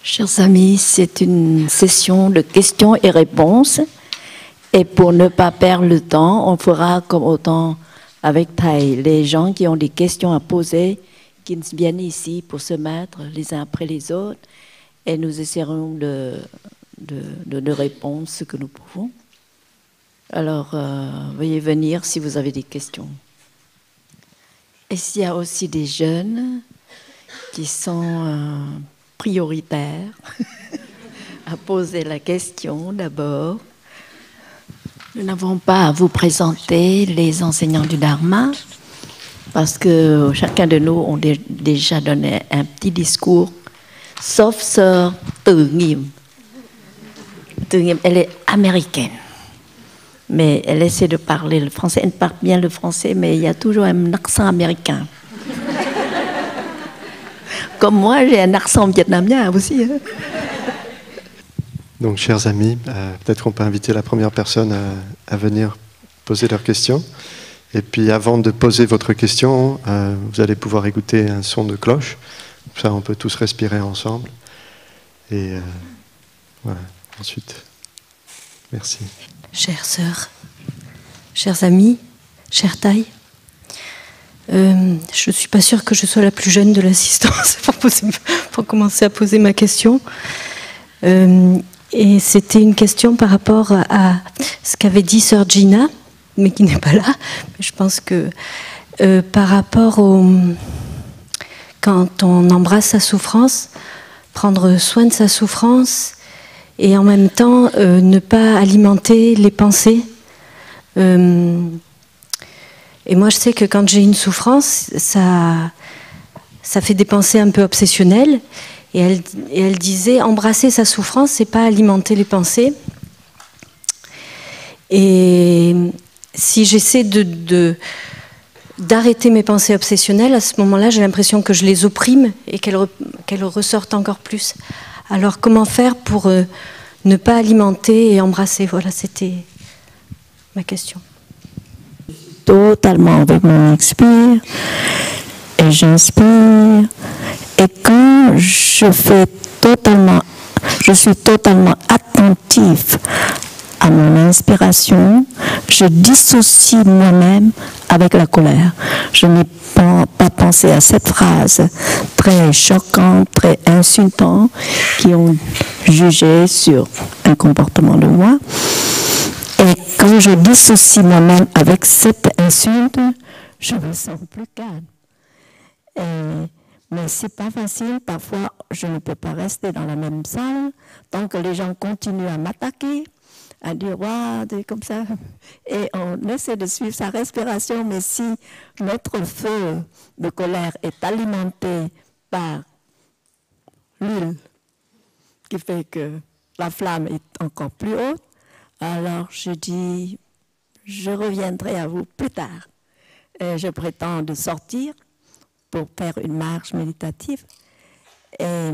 Chers amis, c'est une session de questions et réponses. Et pour ne pas perdre le temps, on fera comme autant avec Thaï. Les gens qui ont des questions à poser, qui viennent ici pour se mettre les uns après les autres. Et nous essaierons de répondre ce que nous pouvons. Alors, veuillez venir si vous avez des questions. Et s'il y a aussi des jeunes qui sont prioritaires à poser la question d'abord. Nous n'avons pas à vous présenter les enseignants du Dharma parce que chacun de nous a déjà donné un petit discours, sauf sœur Từ Nghiêm. Từ Nghiêm, elle est américaine, mais elle essaie de parler le français. Elle parle bien le français, mais il y a toujours un accent américain. Comme moi, j'ai un accent vietnamien aussi. Donc, chers amis, peut-être qu'on peut inviter la première personne à venir poser leurs questions. Et puis, avant de poser votre question, vous allez pouvoir écouter un son de cloche. Comme ça, on peut tous respirer ensemble. Et voilà, ensuite, merci. Chères sœurs, chers amis, chers Thaï, je ne suis pas sûre que je sois la plus jeune de l'assistance pour commencer à poser ma question. Et c'était une question par rapport à ce qu'avait dit sœur Gina, mais qui n'est pas là. Mais je pense que par rapport quand on embrasse sa souffrance, prendre soin de sa souffrance et en même temps ne pas alimenter les pensées. Et moi, je sais que quand j'ai une souffrance, ça fait des pensées un peu obsessionnelles. Et elle disait, embrasser sa souffrance, c'est pas alimenter les pensées. Et si j'essaie d'arrêter mes pensées obsessionnelles, à ce moment-là, j'ai l'impression que je les opprime et qu'elles ressortent encore plus. Alors, comment faire pour ne pas alimenter et embrasser? Voilà, c'était ma question. Totalement avec mon expire et j'inspire. Et quand je suis totalement attentif à mon inspiration, je dissocie moi-même avec la colère. Je n'ai pas pensé à cette phrase très choquante, très insultante, qui ont jugé sur un comportement de moi. Et quand je dissocie moi-même avec cette insulte, je me sens plus calme. Mais c'est pas facile. Parfois, je ne peux pas rester dans la même salle tant que les gens continuent à m'attaquer, à dire waouh, comme ça. Et on essaie de suivre sa respiration, mais si notre feu de colère est alimenté par l'huile, qui fait que la flamme est encore plus haute, alors je dis, je reviendrai à vous plus tard. Et je prétends de sortir pour faire une marche méditative. Et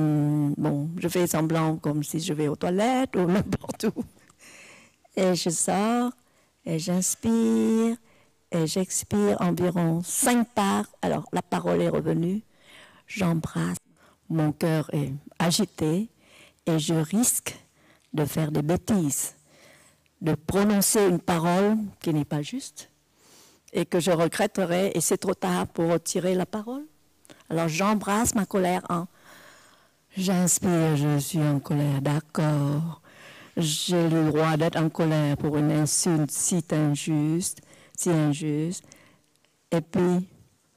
bon, je fais semblant comme si je vais aux toilettes ou n'importe où. Et je sors, et j'inspire, et j'expire environ 5 parts. Alors, la parole est revenue. J'embrasse. Mon cœur est agité et je risque de faire des bêtises, de prononcer une parole qui n'est pas juste et que je regretterai, et c'est trop tard pour retirer la parole. Alors j'embrasse ma colère j'inspire, je suis en colère, d'accord. J'ai le droit d'être en colère pour une insulte si injuste. Et puis,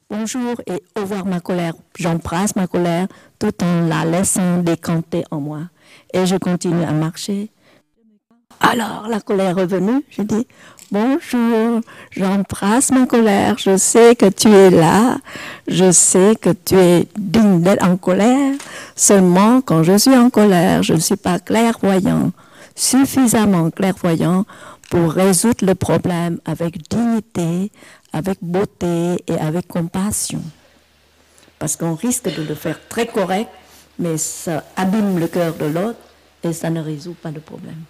bonjour et au revoir ma colère. J'embrasse ma colère tout en la laissant décanter en moi. Et je continue à marcher. Alors, la colère est revenue. Je dis, bonjour, j'embrasse ma colère. Je sais que tu es là. Je sais que tu es digne d'être en colère. Seulement, quand je suis en colère, je ne suis pas clairvoyant, suffisamment clairvoyant pour résoudre le problème avec dignité, avec beauté et avec compassion. Parce qu'on risque de le faire très correct, mais ça abîme le cœur de l'autre et ça ne résout pas le problème.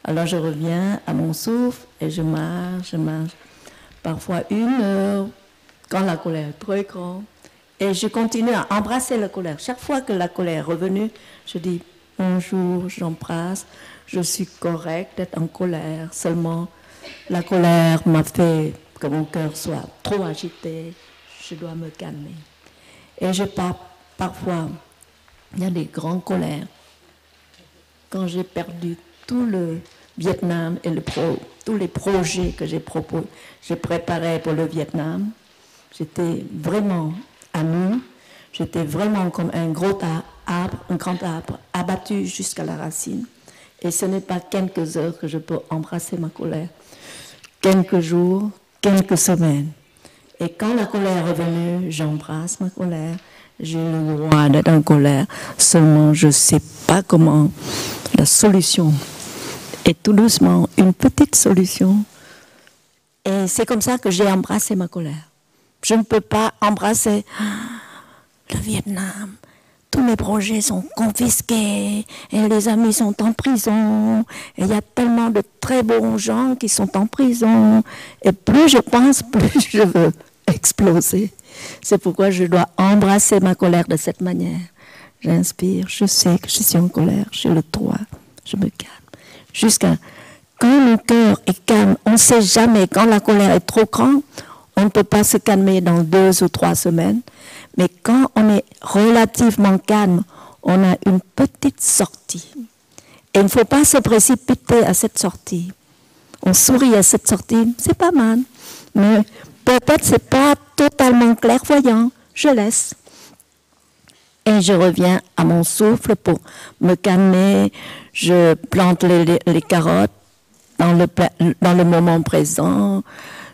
Alors je reviens à mon souffle et je marche, parfois 1 heure, quand la colère est très grande. Et je continue à embrasser la colère. Chaque fois que la colère est revenue, je dis bonjour, j'embrasse, je suis correcte d'être en colère. Seulement, la colère m'a fait que mon cœur soit trop agité, je dois me calmer. Et je pars parfois, il y a des grandes colères. Quand j'ai perdu tout le Vietnam et tous les projets que j'ai préparés pour le Vietnam, j'étais vraiment amie, j'étais vraiment comme un grand arbre abattu jusqu'à la racine. Et ce n'est pas quelques heures que je peux embrasser ma colère, quelques jours, quelques semaines. Et quand la colère est revenue, j'embrasse ma colère, j'ai le droit d'être en colère, seulement je ne sais pas comment la solution. Et tout doucement, une petite solution. Et c'est comme ça que j'ai embrassé ma colère. Je ne peux pas embrasser le Vietnam. Tous mes projets sont confisqués et les amis sont en prison. Et il y a tellement de très bons gens qui sont en prison. Et plus je pense, plus je veux exploser. C'est pourquoi je dois embrasser ma colère de cette manière. J'inspire, je sais que je suis en colère, j'ai le droit, je me calme. Jusqu'à quand le cœur est calme, on ne sait jamais, quand la colère est trop grande, on ne peut pas se calmer dans 2 ou 3 semaines. Mais quand on est relativement calme, on a une petite sortie. Et il ne faut pas se précipiter à cette sortie. On sourit à cette sortie, c'est pas mal. Mais peut-être c'est pas totalement clairvoyant, je laisse. Et je reviens à mon souffle pour me calmer. Je plante les carottes dans le moment présent.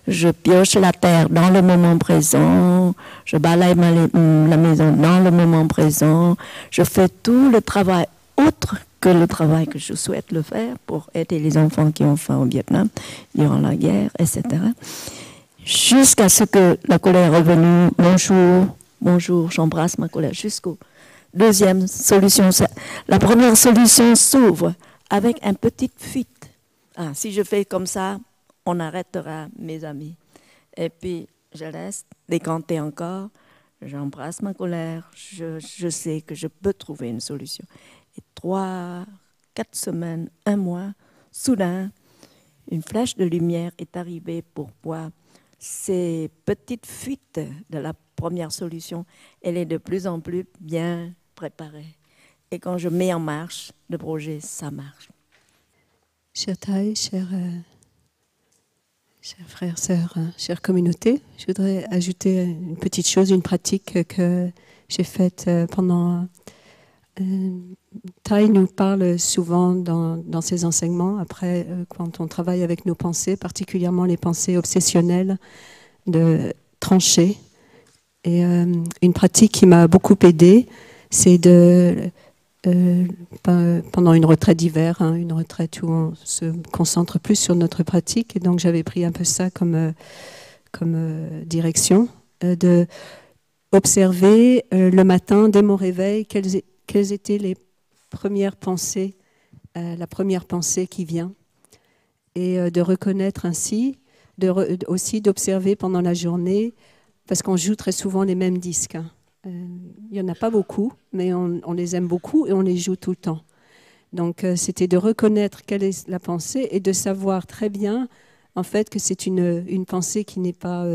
Je pioche la terre dans le moment présent. Je balaye la maison dans le moment présent. Je fais tout le travail autre que le travail que je souhaite le faire pour aider les enfants qui ont faim au Vietnam durant la guerre, etc. Jusqu'à ce que la colère est revenue. Bonjour, j'embrasse ma colère jusqu'au deuxième solution. La première solution s'ouvre avec une petite fuite. Si je fais comme ça, on arrêtera mes amis. Et puis, je laisse décanter encore. J'embrasse ma colère. Je sais que je peux trouver une solution. Et 3, 4 semaines, 1 mois, soudain, une flèche de lumière est arrivée pour voir ces petites fuites de la première solution. Elle est de plus en plus bien préparée. Et quand je mets en marche le projet, ça marche. Cher Thay, chers frères, sœurs, chère communauté, je voudrais ajouter une petite chose, une pratique que j'ai faite pendant... Thay nous parle souvent dans ses enseignements, après, quand on travaille avec nos pensées, particulièrement les pensées obsessionnelles, de trancher. Et une pratique qui m'a beaucoup aidée, c'est pendant une retraite d'hiver, une retraite où on se concentre plus sur notre pratique, et donc j'avais pris un peu ça comme direction, de observer le matin, dès mon réveil, quelles étaient les premières pensées, la première pensée qui vient, et de reconnaître ainsi, aussi d'observer pendant la journée, parce qu'on joue très souvent les mêmes disques. Il n'y en a pas beaucoup, mais on les aime beaucoup et on les joue tout le temps. Donc c'était de reconnaître quelle est la pensée et de savoir très bien en fait que c'est une pensée qui n'est pas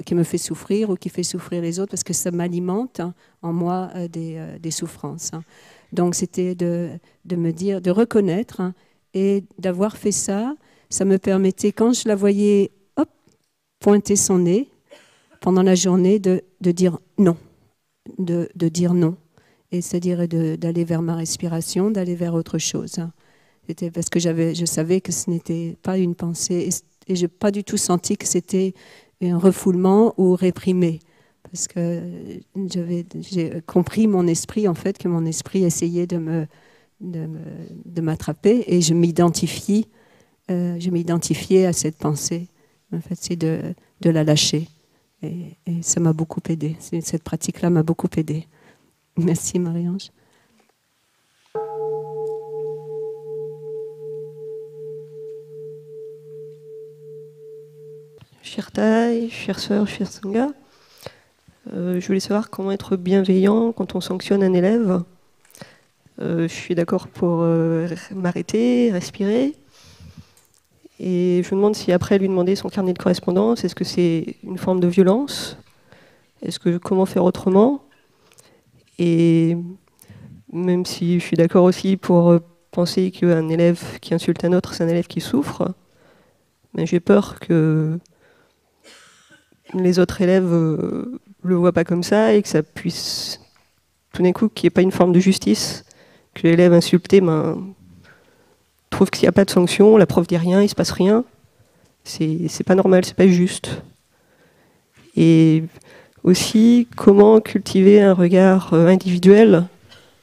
qui me fait souffrir ou qui fait souffrir les autres, parce que ça m'alimente en moi des souffrances. Donc c'était de me dire, de reconnaître, et d'avoir fait ça, ça me permettait, quand je la voyais pointer son nez pendant la journée, de dire non, de dire non. Et c'est-à-dire d'aller vers ma respiration, d'aller vers autre chose. C'était parce que je savais que ce n'était pas une pensée, et je n'ai pas du tout senti que c'était un refoulement ou réprimé. Parce que j'ai compris mon esprit, en fait, que mon esprit essayait de m'attraper, et je m'identifiais à cette pensée. En fait, c'est de la lâcher. Et ça m'a beaucoup aidé. Cette pratique-là m'a beaucoup aidé. Merci Marie-Ange. Chère Thaï, chère sœur, chère Sangha, je voulais savoir comment être bienveillant quand on sanctionne un élève. Je suis d'accord pour m'arrêter, respirer. Et je me demande si après lui demander son carnet de correspondance, est-ce que c'est une forme de violence? Comment faire autrement? Et même si je suis d'accord aussi pour penser qu'un élève qui insulte un autre, c'est un élève qui souffre, mais j'ai peur que les autres élèves le voient pas comme ça, et que ça puisse, tout d'un coup, qu'il n'y ait pas une forme de justice, que l'élève insulté trouve qu'il n'y a pas de sanction, la prof dit rien, il ne se passe rien. C'est pas normal, c'est pas juste. Et aussi, comment cultiver un regard individuel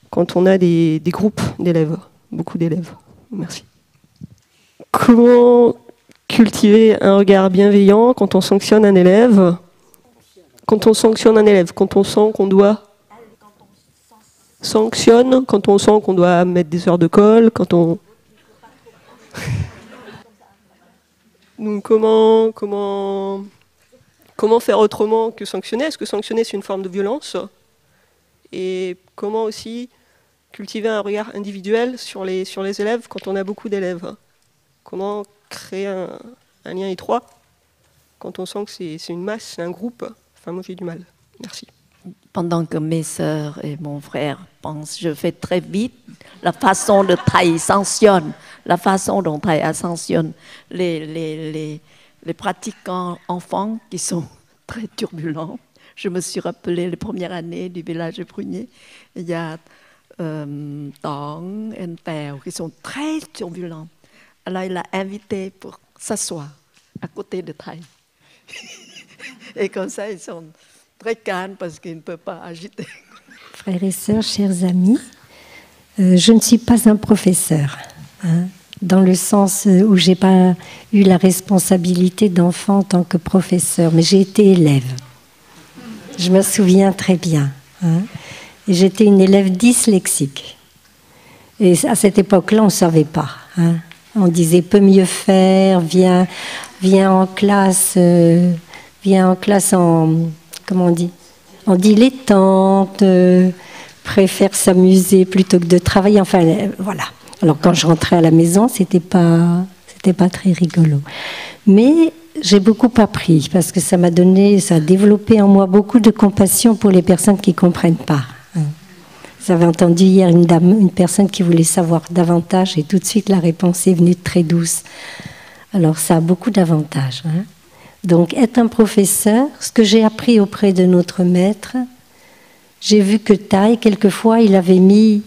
quand on a des groupes d'élèves, beaucoup d'élèves. Merci. Comment cultiver un regard bienveillant quand on sanctionne un élève, quand on sent qu'on doit sanctionne, quand on sent qu'on doit mettre des heures de colle, quand on... Donc comment faire autrement que sanctionner? Est-ce que sanctionner c'est une forme de violence? Et comment aussi cultiver un regard individuel sur les élèves quand on a beaucoup d'élèves? Comment créer un lien étroit quand on sent que c'est une masse, c'est un groupe? Enfin, moi j'ai du mal. Merci. Pendant que mes sœurs et mon frère pensent, je fais très vite la façon de Thaï sanctionne, la façon dont Thaï sanctionne les pratiquants enfants qui sont très turbulents. Je me suis rappelé les premières années du village de Prunier. Il y a Tong et Tèo qui sont très turbulents. Alors il l'a invité pour s'asseoir à côté de Thaï. Et comme ça, ils sont très calmes parce qu'ils ne peuvent pas agiter. Frères et sœurs, chers amis, je ne suis pas un professeur, dans le sens où je n'ai pas eu la responsabilité d'enfant en tant que professeur, mais j'ai été élève. Je me souviens très bien. Et j'étais une élève dyslexique. Et à cette époque-là, on ne savait pas. On disait « peut mieux faire », viens en classe en... Comment on dit? On dit dilettante, préfère s'amuser plutôt que de travailler. Enfin, voilà. Alors quand je rentrais à la maison, c'était pas très rigolo. Mais j'ai beaucoup appris parce que ça a développé en moi beaucoup de compassion pour les personnes qui comprennent pas. J'avais entendu hier une personne qui voulait savoir davantage, et tout de suite la réponse est venue très douce. Alors ça a beaucoup d'avantages. Donc, être un professeur, ce que j'ai appris auprès de notre maître, j'ai vu que Thaï, quelquefois, il avait mis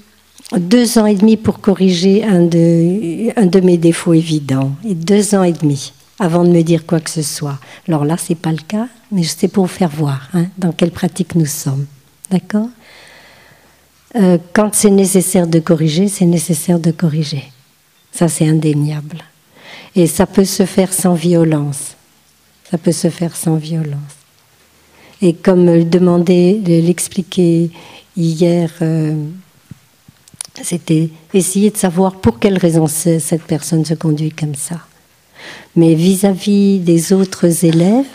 2 ans et demi pour corriger un de mes défauts évidents. Et 2 ans et demi, avant de me dire quoi que ce soit. Alors là, ce n'est pas le cas, mais c'est pour vous faire voir dans quelle pratique nous sommes. D'accord ? Quand c'est nécessaire de corriger, c'est nécessaire de corriger. Ça, c'est indéniable. Et ça peut se faire sans violence. Ça peut se faire sans violence. Et comme l'expliquait hier, c'était essayer de savoir pour quelle raison cette personne se conduit comme ça. Mais vis-à-vis des autres élèves,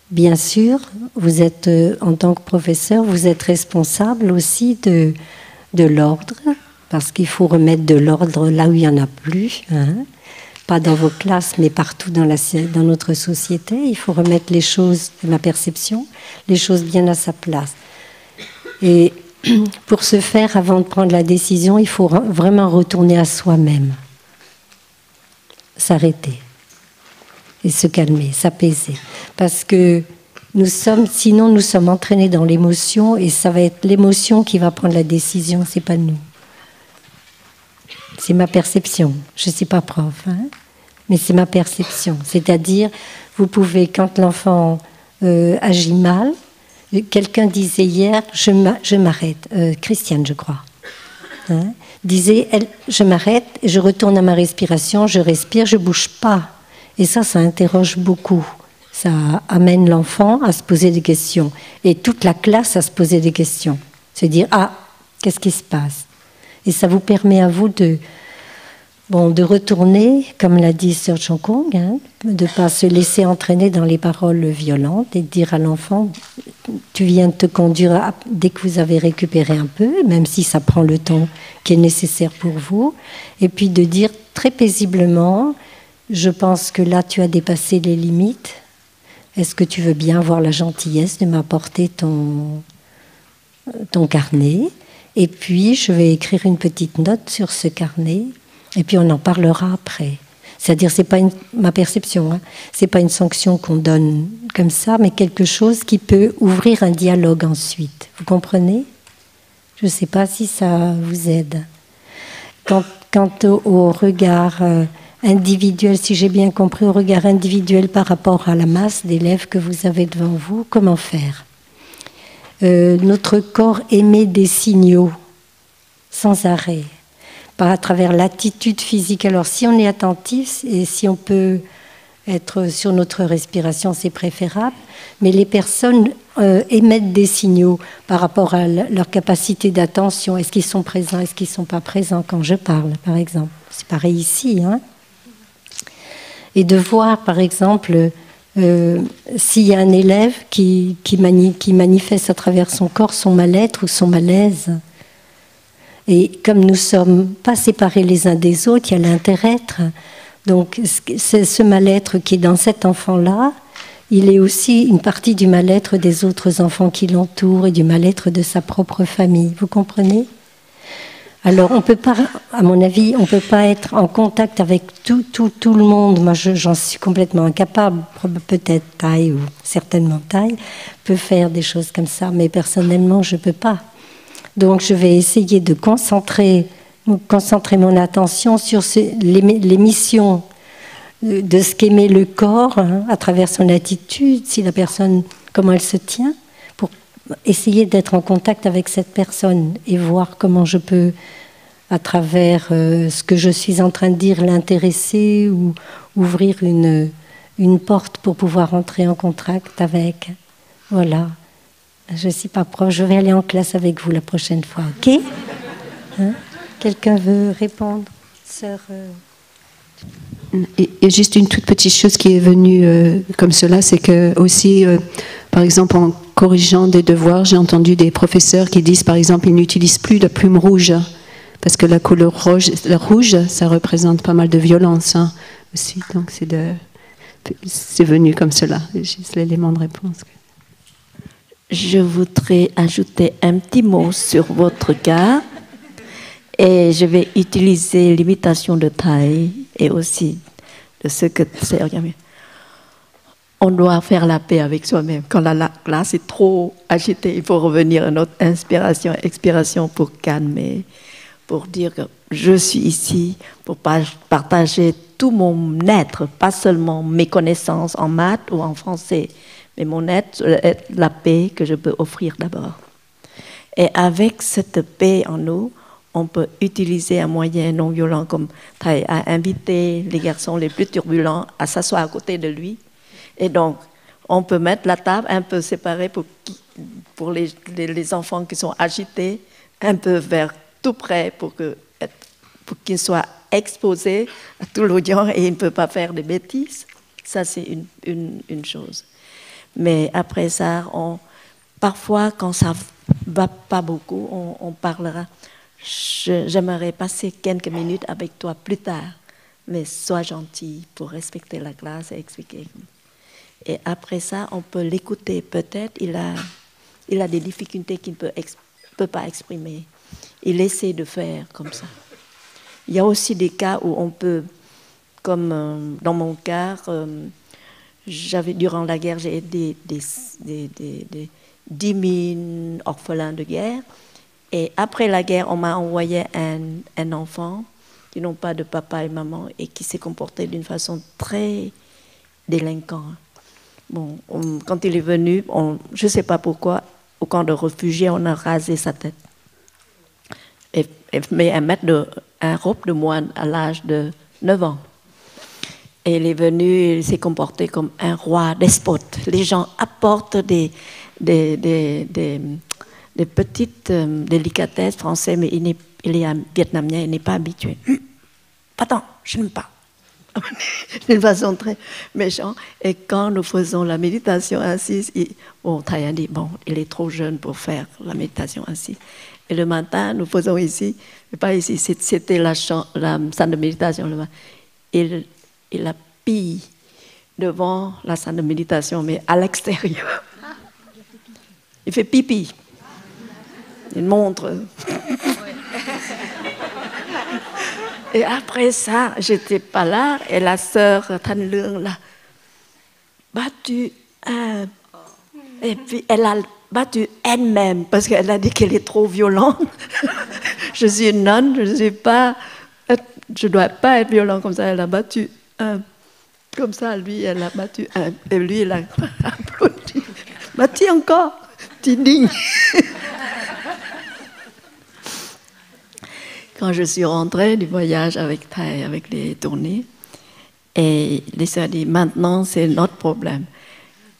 bien sûr, vous êtes, en tant que professeur, vous êtes responsable aussi de l'ordre, parce qu'il faut remettre de l'ordre là où il n'y en a plus. Pas dans vos classes, mais partout dans notre société. Il faut remettre les choses, ma perception, les choses bien à sa place. Et pour ce faire, avant de prendre la décision, il faut vraiment retourner à soi-même. S'arrêter. et se calmer, s'apaiser. Parce que sinon nous sommes entraînés dans l'émotion et ça va être l'émotion qui va prendre la décision, c'est pas nous. C'est ma perception. Je ne suis pas prof, hein, mais c'est ma perception. C'est-à-dire, vous pouvez, quand l'enfant agit mal, quelqu'un disait hier, je m'arrête, Christiane, je crois, hein, disait, je m'arrête, je retourne à ma respiration, je respire, je ne bouge pas. Et ça interroge beaucoup. Ça amène l'enfant à se poser des questions. Et toute la classe à se poser des questions. Se dire, qu'est-ce qui se passe? Et ça vous permet à vous de retourner, comme l'a dit Sir Chong Kong, hein, de ne pas se laisser entraîner dans les paroles violentes et de dire à l'enfant, tu viens de te conduire dès que vous avez récupéré un peu, même si ça prend le temps qui est nécessaire pour vous, et puis de dire très paisiblement, je pense que là tu as dépassé les limites, est-ce que tu veux bien avoir la gentillesse de m'apporter ton carnet? Et puis, je vais écrire une petite note sur ce carnet, et puis on en parlera après. C'est-à-dire, c'est pas ma perception, hein, c'est pas une sanction qu'on donne comme ça, mais quelque chose qui peut ouvrir un dialogue ensuite. Vous comprenez? Je ne sais pas si ça vous aide. Quant au regard individuel, si j'ai bien compris, au regard individuel par rapport à la masse d'élèves que vous avez devant vous, comment faire? Notre corps émet des signaux sans arrêt, à travers l'attitude physique. Alors si on est attentif et si on peut être sur notre respiration, c'est préférable, mais les personnes émettent des signaux par rapport à leur capacité d'attention. Est-ce qu'ils sont présents, est-ce qu'ils ne sont pas présents quand je parle, par exemple? C'est pareil ici, hein? Et de voir, par exemple, s'il y a un élève qui manifeste à travers son corps son mal-être ou son malaise. Et comme nous ne sommes pas séparés les uns des autres, il y a l'inter-être. Donc c'est ce mal-être qui est dans cet enfant-là, il est aussi une partie du mal-être des autres enfants qui l'entourent et du mal-être de sa propre famille. Vous comprenez ? Alors, on peut pas, à mon avis, on ne peut pas être en contact avec tout le monde. Moi, j'en suis complètement incapable. Peut-être Taille, ou certainement Taille, peut faire des choses comme ça, mais personnellement, je ne peux pas. Donc, je vais essayer de concentrer mon attention sur les missions de ce qu'émet le corps, hein, à travers son attitude, si la personne, comment elle se tient, pour essayer d'être en contact avec cette personne et voir comment je peux, à travers ce que je suis en train de dire, l'intéresser ou ouvrir une porte pour pouvoir entrer en contact avec. Voilà. Je ne suis pas proche, je vais aller en classe avec vous la prochaine fois, ok? Hein? Quelqu'un veut répondre? Sœur Et juste une toute petite chose qui est venue comme cela, c'est que aussi, par exemple, en corrigeant des devoirs, j'ai entendu des professeurs qui disent, par exemple, ils n'utilisent plus la plume rouge, parce que la couleur rouge, ça représente pas mal de violence, hein, aussi. Donc c'est venu comme cela, juste l'élément de réponse. Je voudrais ajouter un petit mot sur votre cas. Et je vais utiliser l'imitation de Thaï et aussi de ce que c'est. On doit faire la paix avec soi-même. Quand la classe est trop agitée, il faut revenir à notre inspiration, expiration pour calmer, pour dire que je suis ici pour partager tout mon être, pas seulement mes connaissances en maths ou en français, mais mon être, la paix que je peux offrir d'abord. Et avec cette paix en nous, on peut utiliser un moyen non violent comme Thaï a invité les garçons les plus turbulents à s'asseoir à côté de lui. Et donc, on peut mettre la table un peu séparée pour les enfants qui sont agités, un peu vers tout près pour qu'ils soient exposés à tout l'audience et ils ne peuvent pas faire des bêtises. Ça, c'est une chose. Mais après ça, parfois, quand ça ne va pas beaucoup, on parlera. J'aimerais passer quelques minutes avec toi plus tard, mais sois gentil pour respecter la classe et expliquer. Et après ça, on peut l'écouter. Peut-être il a des difficultés qu'il ne peut pas exprimer. Il essaie de faire comme ça. Il y a aussi des cas où on peut, comme dans mon cas, durant la guerre, j'ai aidé des 10 000 orphelins de guerre. Et après la guerre, on m'a envoyé un enfant qui n'ont pas de papa et maman et qui s'est comporté d'une façon très délinquante. Bon, quand il est venu, je ne sais pas pourquoi, au camp de réfugiés, on a rasé sa tête. Et mis un robe de moine à l'âge de 9 ans. Et il est venu, il s'est comporté comme un roi despote. Les gens apportent des petites délicatesses françaises, mais il est un Vietnamien, il n'est pas habitué. Attends, je n'aime pas. D'une façon très méchante. Et quand nous faisons la méditation assise, Thay a dit, bon, il est trop jeune pour faire la méditation assise. Et le matin, nous faisons ici, mais pas ici, c'était la salle de méditation le matin. Il a pillé devant la salle de méditation, mais à l'extérieur. Il fait pipi. Il montre. Et après ça, j'étais pas là, et la sœur Thanh Lương l'a battu. Et puis elle a battu elle-même, parce qu'elle a dit qu'elle est trop violente. Je suis une nonne, je dois pas être violente comme ça. Elle a battu un. Comme ça, lui, elle a battu un. Et lui, il a applaudi. Battu encore, tu digne. Quand je suis rentrée du voyage avec Thay, avec les tournées, et les sœurs disent, maintenant c'est notre problème.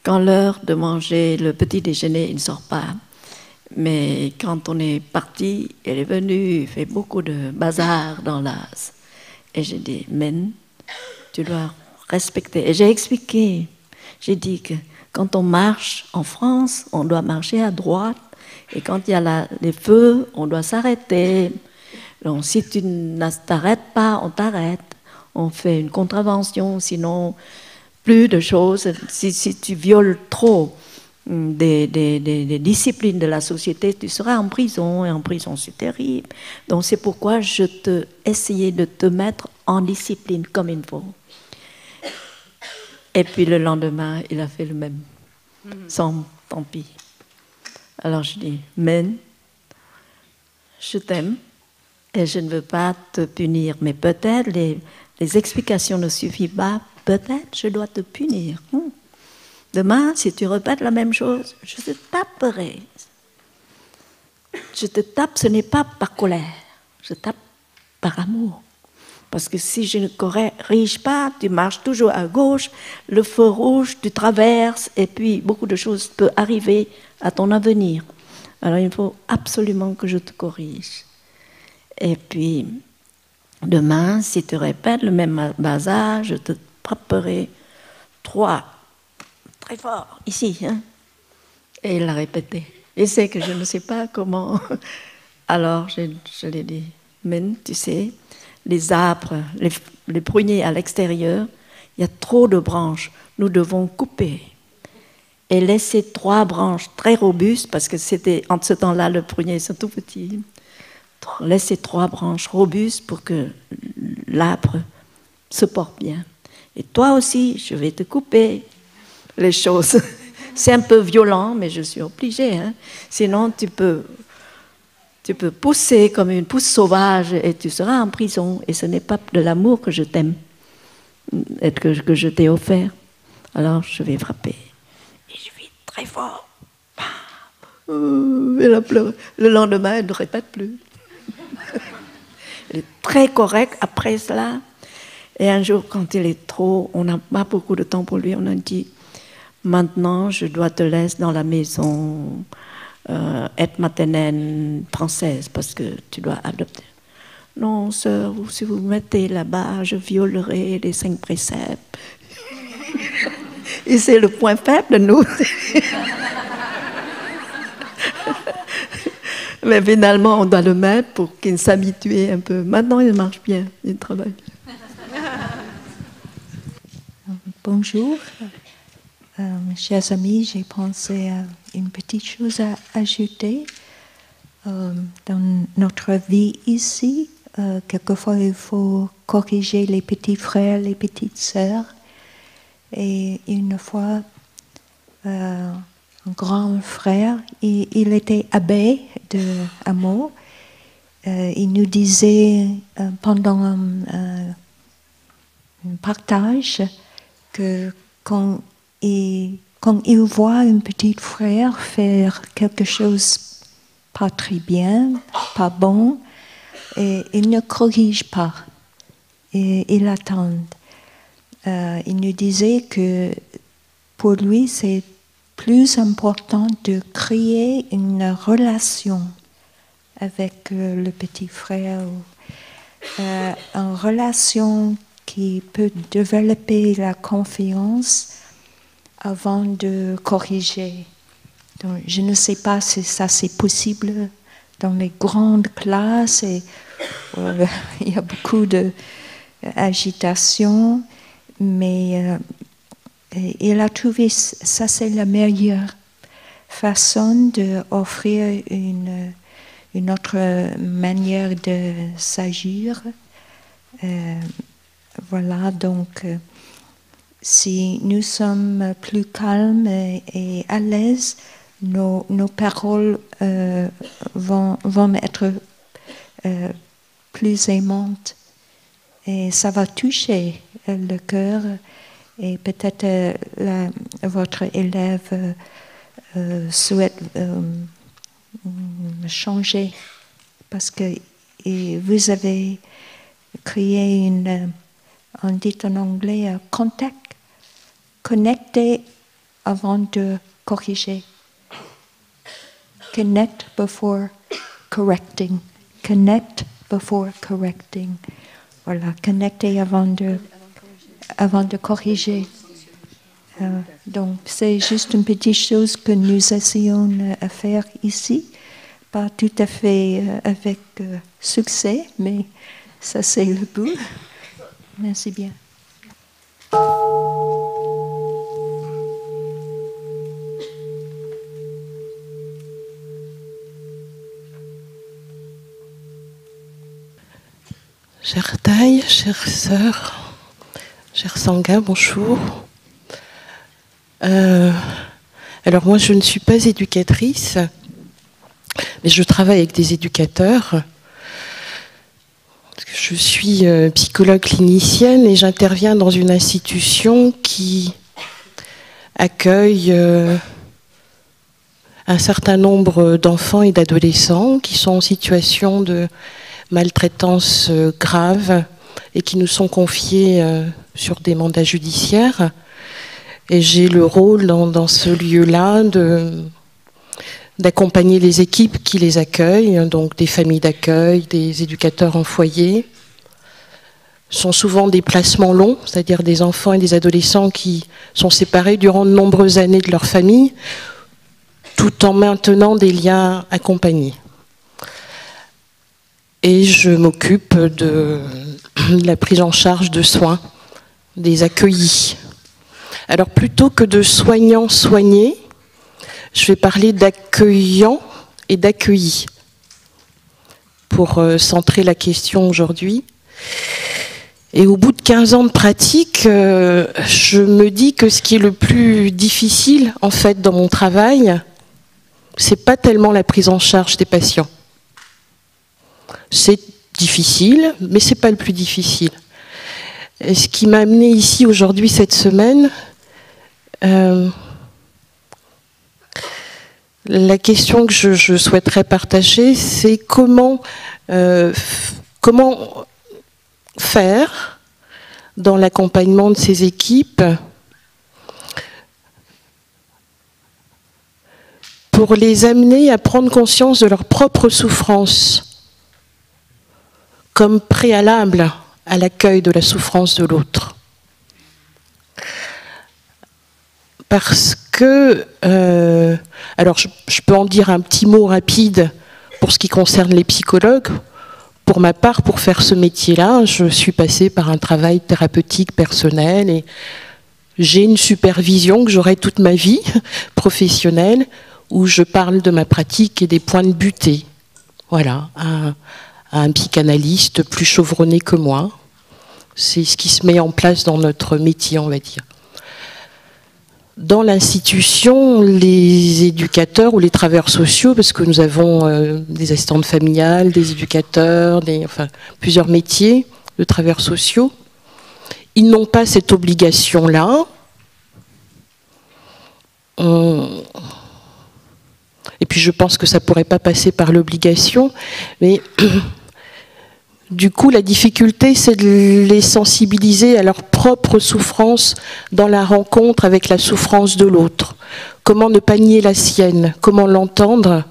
Quand l'heure de manger le petit déjeuner, il ne sort pas. Mais quand on est parti, elle est venue, il fait beaucoup de bazar dans l'as. Et j'ai dit, Men, tu dois respecter. Et j'ai expliqué, j'ai dit que quand on marche en France, on doit marcher à droite. Et quand il y a les feux, on doit s'arrêter. Donc, si tu ne t'arrêtes pas, on t'arrête. On fait une contravention, sinon, plus de choses. Si tu violes trop des disciplines de la société, tu seras en prison, et en prison, c'est terrible. Donc, c'est pourquoi essayé de te mettre en discipline comme il faut. Et puis, le lendemain, il a fait le même. Tant pis. Alors, je dis, Men, je t'aime. Et je ne veux pas te punir, mais peut-être les explications ne suffisent pas. Peut-être je dois te punir. Demain, si tu répètes la même chose, je te taperai. Je te tape, ce n'est pas par colère, je tape par amour. Parce que si je ne corrige pas, tu marches toujours à gauche, le feu rouge, tu traverses, et puis beaucoup de choses peuvent arriver à ton avenir. Alors il faut absolument que je te corrige. Et puis, demain, si tu répètes le même bazar, je te frapperai 3, très fort, ici. Hein? Et il a répété. Il sait que je ne sais pas comment. Alors, je lui ai dit, Men, tu sais, les arbres, les pruniers à l'extérieur, il y a trop de branches. Nous devons couper. Et laisser 3 branches très robustes, parce que c'était, en ce temps-là, le prunier, c'est tout petit. Laisser 3 branches robustes pour que l'arbre se porte bien. Et toi aussi, je vais te couper les choses. C'est un peu violent, mais je suis obligée. Hein. Sinon, tu peux pousser comme une pousse sauvage et tu seras en prison. Et ce n'est pas de l'amour que je t'aime et que je t'ai offert. Alors, je vais frapper. Et je vais très fort. Elle a pleuré. Le lendemain, elle ne répète plus. Il est très correct après cela. Et un jour, quand il est trop, on n'a pas beaucoup de temps pour lui, on a dit, maintenant, je dois te laisser dans la maison aide maternelle française parce que tu dois adopter. Non, sœur, si vous me mettez là-bas, je violerai les 5 préceptes. Et c'est le point faible de nous. Mais finalement, on doit le mettre pour qu'il s'habitue un peu. Maintenant, il marche bien, il travaille bien. Bonjour. Chers amis, j'ai pensé à une petite chose à ajouter. Dans notre vie ici, quelquefois, il faut corriger les petits frères, les petites sœurs. Et une fois, un grand frère, il était abbé de Hameau. Il nous disait pendant un partage que quand il voit un petit frère faire quelque chose pas très bien, pas bon, et il ne corrige pas, et il attend. Il nous disait que pour lui, c'est plus important de créer une relation avec le petit frère, une relation qui peut développer la confiance avant de corriger. Donc, je ne sais pas si ça c'est possible dans les grandes classes et il y a beaucoup d'agitation, mais il a trouvé ça c'est la meilleure façon d'offrir une autre manière de s'agir. Voilà, donc si nous sommes plus calmes et à l'aise, nos paroles vont être plus aimantes et ça va toucher le cœur et peut-être votre élève souhaite changer parce que vous avez créé on dit en anglais contact, connecter avant de corriger. Connect before correcting. Connect before correcting. Voilà, connecter avant de corriger. Donc, c'est juste une petite chose que nous essayons de faire ici. Pas tout à fait avec succès, mais ça, c'est le but. Merci bien. Chère Thaï, chère sœur, chère Sangha, bonjour. Alors moi je ne suis pas éducatrice, mais je travaille avec des éducateurs. Je suis psychologue clinicienne et j'interviens dans une institution qui accueille un certain nombre d'enfants et d'adolescents qui sont en situation de maltraitance grave et qui nous sont confiés sur des mandats judiciaires. Et j'ai le rôle dans ce lieu-là d'accompagner les équipes qui les accueillent, donc des familles d'accueil, des éducateurs en foyer. Ce sont souvent des placements longs, c'est-à-dire des enfants et des adolescents qui sont séparés durant de nombreuses années de leur famille, tout en maintenant des liens accompagnés. Et je m'occupe de la prise en charge de soins des accueillis. Alors plutôt que de soignants soignés, je vais parler d'accueillants et d'accueillis pour centrer la question aujourd'hui. Et au bout de 15 ans de pratique, je me dis que ce qui est le plus difficile en fait dans mon travail, c'est pas tellement la prise en charge des patients. C'est difficile, mais c'est pas le plus difficile. Et ce qui m'a amené ici aujourd'hui cette semaine, la question que je souhaiterais partager, c'est comment faire dans l'accompagnement de ces équipes pour les amener à prendre conscience de leur propre souffrance comme préalable à l'accueil de la souffrance de l'autre. Parce que, alors je peux en dire un petit mot rapide pour ce qui concerne les psychologues. Pour ma part, pour faire ce métier-là, je suis passée par un travail thérapeutique personnel et j'ai une supervision que j'aurai toute ma vie professionnelle où je parle de ma pratique et des points de butée. Voilà, à un psychanalyste plus chevronné que moi. C'est ce qui se met en place dans notre métier, on va dire. dans l'institution, les éducateurs ou les travailleurs sociaux, parce que nous avons des assistantes familiales, des éducateurs, enfin, plusieurs métiers de travailleurs sociaux, ils n'ont pas cette obligation-là. Et puis je pense que ça ne pourrait pas passer par l'obligation, mais du coup la difficulté c'est de les sensibiliser à leur propre souffrance dans la rencontre avec la souffrance de l'autre. Comment ne pas nier la sienne, comment l'entendre,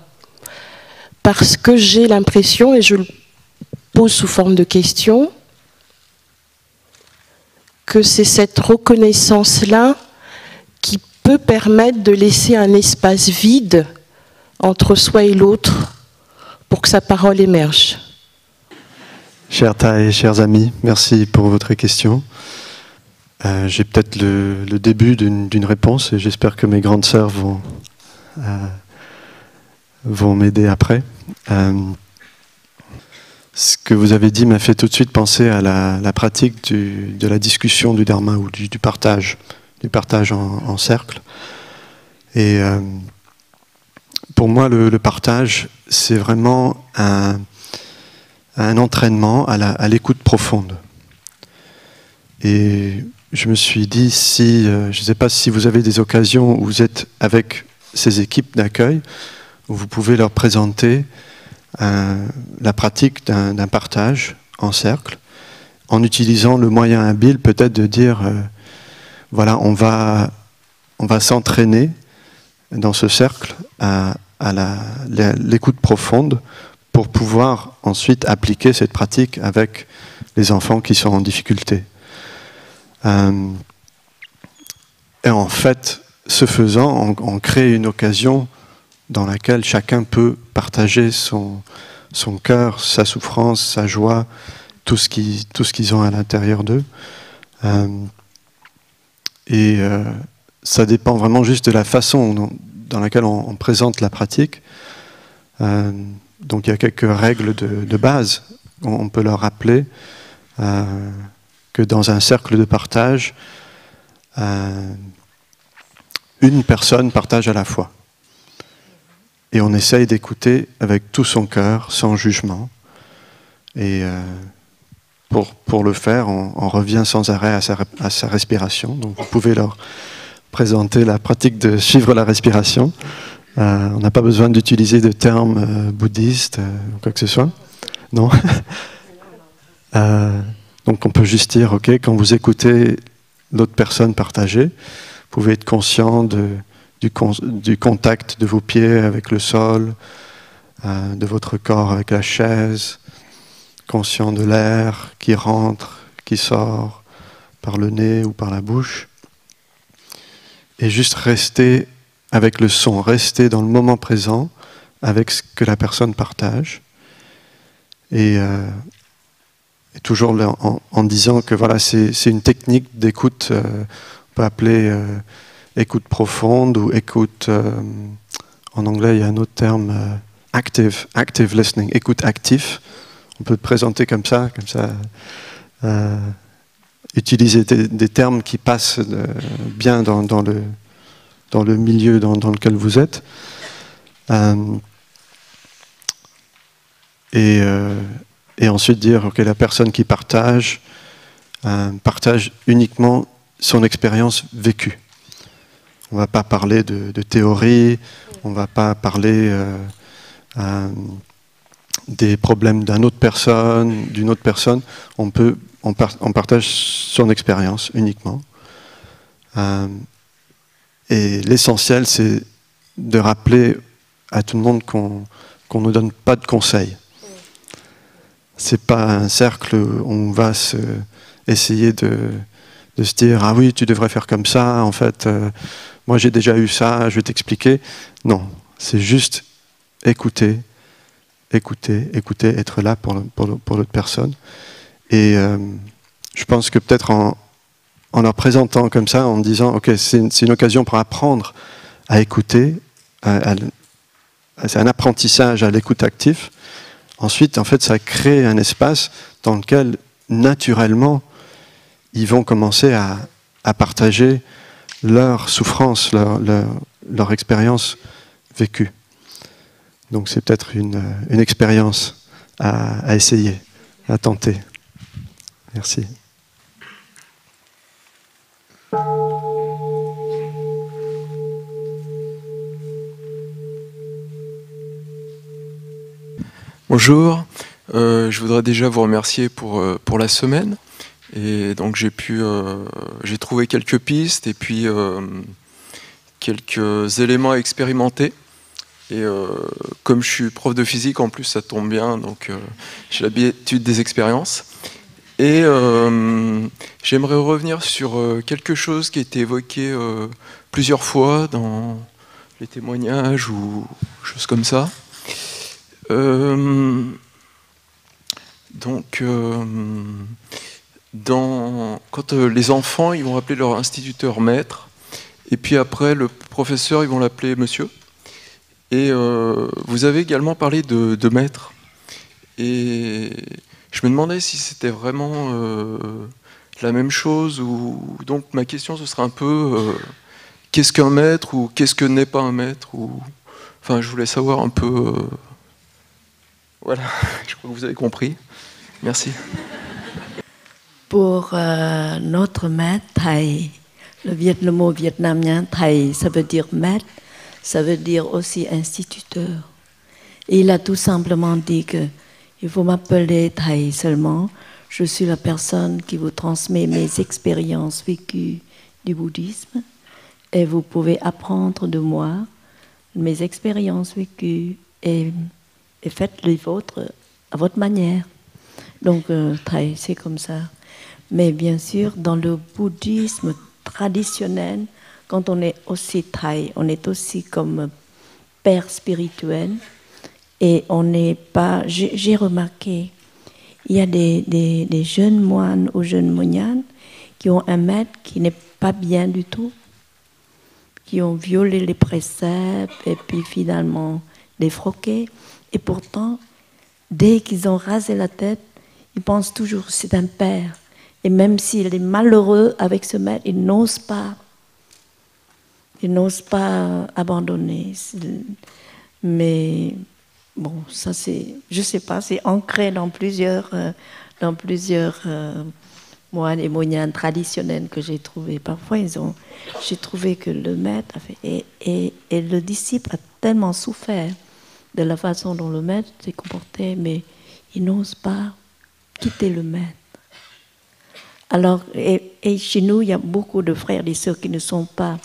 parce que j'ai l'impression, et je le pose sous forme de question, que c'est cette reconnaissance-là qui peut permettre de laisser un espace vide entre soi et l'autre pour que sa parole émerge. Chers Thaï, chers amis, merci pour votre question. J'ai peut-être le début d'une réponse et j'espère que mes grandes sœurs vont m'aider après. Ce que vous avez dit m'a fait tout de suite penser à la pratique de la discussion du dharma ou du partage en cercle. Et pour moi, le partage, c'est vraiment un entraînement à l'écoute profonde. Et je me suis dit, je ne sais pas si vous avez des occasions où vous êtes avec ces équipes d'accueil, où vous pouvez leur présenter la pratique d'un partage en cercle, en utilisant le moyen habile peut-être de dire, voilà, on va s'entraîner dans ce cercle à l'écoute profonde pour pouvoir ensuite appliquer cette pratique avec les enfants qui sont en difficulté. Et en fait, ce faisant, on crée une occasion dans laquelle chacun peut partager son cœur, sa souffrance, sa joie, tout ce qu'ils ont à l'intérieur d'eux. Ça dépend vraiment juste de la façon dans laquelle on présente la pratique. Donc il y a quelques règles de base. On peut leur rappeler que dans un cercle de partage, une personne partage à la fois. Et on essaye d'écouter avec tout son cœur, sans jugement. Et pour le faire, on revient sans arrêt à sa respiration. Donc vous pouvez leur présenter la pratique de suivre la respiration. On n'a pas besoin d'utiliser de termes bouddhistes ou quoi que ce soit. Non. Donc on peut juste dire, ok, quand vous écoutez l'autre personne partager, vous pouvez être conscient du contact de vos pieds avec le sol, de votre corps avec la chaise, conscient de l'air qui rentre, qui sort par le nez ou par la bouche. Et juste rester avec le son, rester dans le moment présent avec ce que la personne partage. Et toujours en disant que voilà, c'est une technique d'écoute, on peut appeler écoute profonde ou écoute, en anglais il y a un autre terme, active listening, écoute actif. On peut le présenter comme ça, utiliser des termes qui passent bien dans le milieu dans lequel vous êtes. Et ensuite dire que la personne qui partage uniquement son expérience vécue. On ne va pas parler de théorie, on ne va pas parler des problèmes d'une autre personne. On partage son expérience uniquement. Et l'essentiel, c'est de rappeler à tout le monde qu'on ne donne pas de conseils. C'est pas un cercle où on va essayer de se dire « Ah oui, tu devrais faire comme ça, en fait, moi j'ai déjà eu ça, je vais t'expliquer. » Non, c'est juste écouter, être là pour l'autre personne. Et je pense que peut-être en leur présentant comme ça, en disant « Ok, c'est une occasion pour apprendre à écouter, c'est un apprentissage à l'écoute actif. » Ensuite, en fait, ça crée un espace dans lequel, naturellement, ils vont commencer à partager leur souffrance, leur expérience vécue. Donc c'est peut-être une expérience à essayer, à tenter. Merci. Bonjour, je voudrais déjà vous remercier pour la semaine. Et donc j'ai trouvé quelques pistes et puis quelques éléments à expérimenter. Et comme je suis prof de physique, en plus ça tombe bien, donc j'ai l'habitude des expériences. Et j'aimerais revenir sur quelque chose qui a été évoqué plusieurs fois dans les témoignages ou choses comme ça. Quand les enfants, ils vont appeler leur instituteur maître, et puis après le professeur, ils vont l'appeler monsieur. Et vous avez également parlé de maître. Et je me demandais si c'était vraiment la même chose, ou donc ma question ce serait un peu qu'est-ce qu'un maître ou qu'est-ce que n'est pas un maître, ou enfin je voulais savoir un peu. Voilà, je crois que vous avez compris. Merci. Pour notre maître Thầy, le mot vietnamien Thầy, ça veut dire maître, ça veut dire aussi instituteur. Et il a tout simplement dit que il faut m'appeler Thầy seulement. Je suis la personne qui vous transmet mes expériences vécues du bouddhisme et vous pouvez apprendre de moi mes expériences vécues et faites les vôtres à votre manière. Donc Thầy, c'est comme ça. Mais bien sûr, dans le bouddhisme traditionnel, quand on est aussi Thầy, on est aussi comme père spirituel. Et on n'est pas... J'ai remarqué, il y a des jeunes moines ou jeunes moignanes qui ont un maître qui n'est pas bien du tout, qui ont violé les préceptes et puis finalement défroqué. Et pourtant, dès qu'ils ont rasé la tête, ils pensent toujours que c'est un père. Et même s'il est malheureux avec ce maître, ils n'osent pas. Ils n'osent pas abandonner. Mais bon, ça c'est, je sais pas, c'est ancré dans plusieurs moines et moyens traditionnels que j'ai trouvés. Parfois, j'ai trouvé que le maître a fait, et le disciple a tellement souffert de la façon dont le maître s'est comporté, mais il n'ose pas quitter le maître. Alors, et chez nous, il y a beaucoup de frères et sœurs qui ne sont pas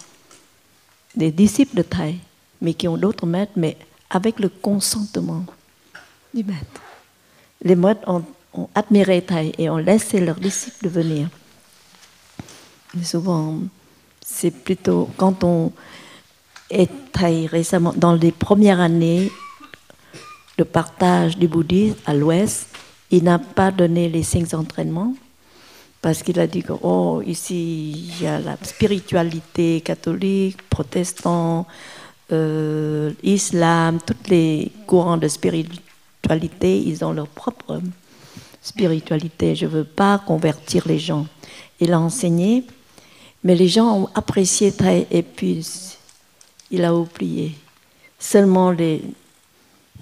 des disciples de Thầy, mais qui ont d'autres maîtres, mais avec le consentement du maître. Les maîtres ont admiré Thầy et ont laissé leurs disciples venir. Et souvent, c'est plutôt quand on est Thầy récemment, dans les premières années de partage du bouddhisme à l'Ouest, il n'a pas donné les 5 entraînements parce qu'il a dit que ici il y a la spiritualité catholique, protestant, islam, tous les courants de spiritualité, ils ont leur propre spiritualité. Je ne veux pas convertir les gens. Il a enseigné, mais les gens ont apprécié Thầy et puis il a oublié. Seulement les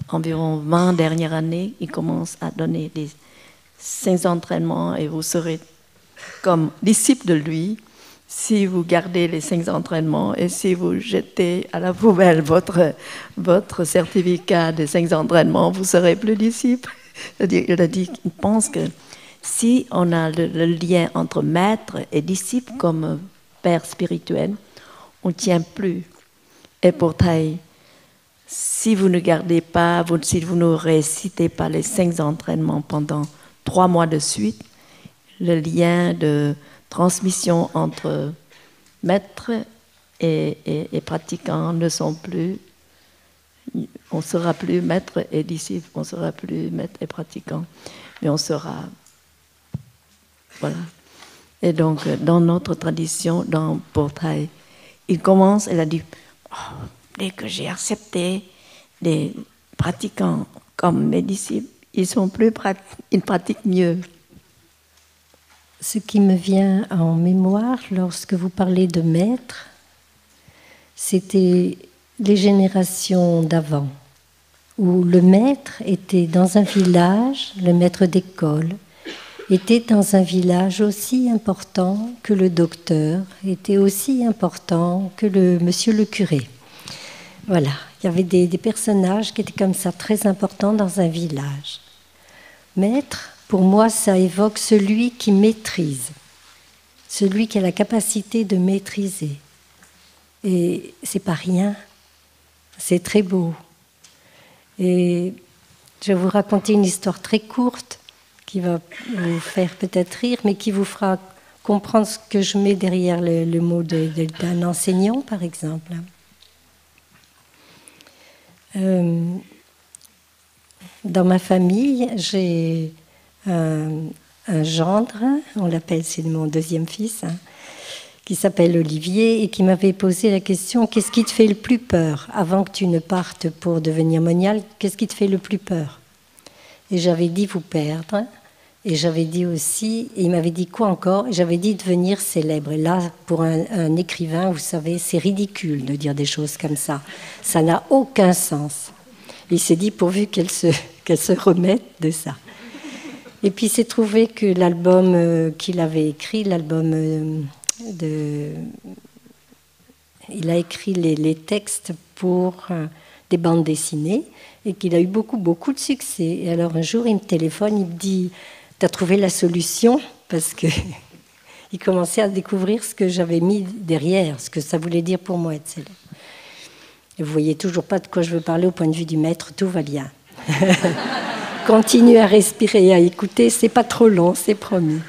environ 20 dernières années, il commence à donner des 5 entraînements et vous serez comme disciple de lui si vous gardez les 5 entraînements et si vous jetez à la poubelle votre certificat des 5 entraînements, vous serez plus disciple. C'est-à-dire, il a dit qu'il pense que si on a le lien entre maître et disciple comme père spirituel, on ne tient plus. Et pour Thầy, si vous ne gardez pas, si vous ne récitez pas les 5 entraînements pendant 3 mois de suite, le lien de transmission entre maître et pratiquant ne sont plus. On ne sera plus maître et disciple, on ne sera plus maître et pratiquant, mais on sera. Voilà. Et donc, dans notre tradition, pour Thầy, il commence, il a dit dès que j'ai accepté des pratiquants comme mes disciples, ils pratiquent mieux. ce qui me vient en mémoire lorsque vous parlez de maître, c'était les générations d'avant, où le maître était dans un village, le maître d'école, était dans un village aussi important que le docteur, était aussi important que monsieur le curé. Voilà, il y avait des personnages qui étaient comme ça, très importants dans un village. Maître, pour moi, ça évoque celui qui maîtrise, celui qui a la capacité de maîtriser. Et c'est pas rien, c'est très beau. Et je vais vous raconter une histoire très courte qui va vous faire peut-être rire, mais qui vous fera comprendre ce que je mets derrière le mot d'un enseignant, par exemple. Dans ma famille, j'ai un gendre, on l'appelle, c'est mon deuxième fils, qui s'appelle Olivier et qui m'avait posé la question « Qu'est-ce qui te fait le plus peur avant que tu ne partes pour devenir monial? Qu'est-ce qui te fait le plus peur ?» Et j'avais dit « Vous perdre ». Et j'avais dit aussi, et il m'avait dit quoi encore? Et j'avais dit devenir célèbre. Et là, pour un écrivain, vous savez, c'est ridicule de dire des choses comme ça. Ça n'a aucun sens. Il s'est dit pourvu qu'elle se remette de ça. Et puis il s'est trouvé que l'album qu'il avait écrit, il a écrit les textes pour des bandes dessinées et qu'il a eu beaucoup de succès. Et alors un jour, il me téléphone, il me dit « T'as trouvé la solution ?» Parce qu'il commençait à découvrir ce que j'avais mis derrière, ce que ça voulait dire pour moi être célèbre. Et vous voyez toujours pas de quoi je veux parler au point de vue du maître, tout va bien. Continuez à respirer et à écouter, c'est pas trop long, c'est promis.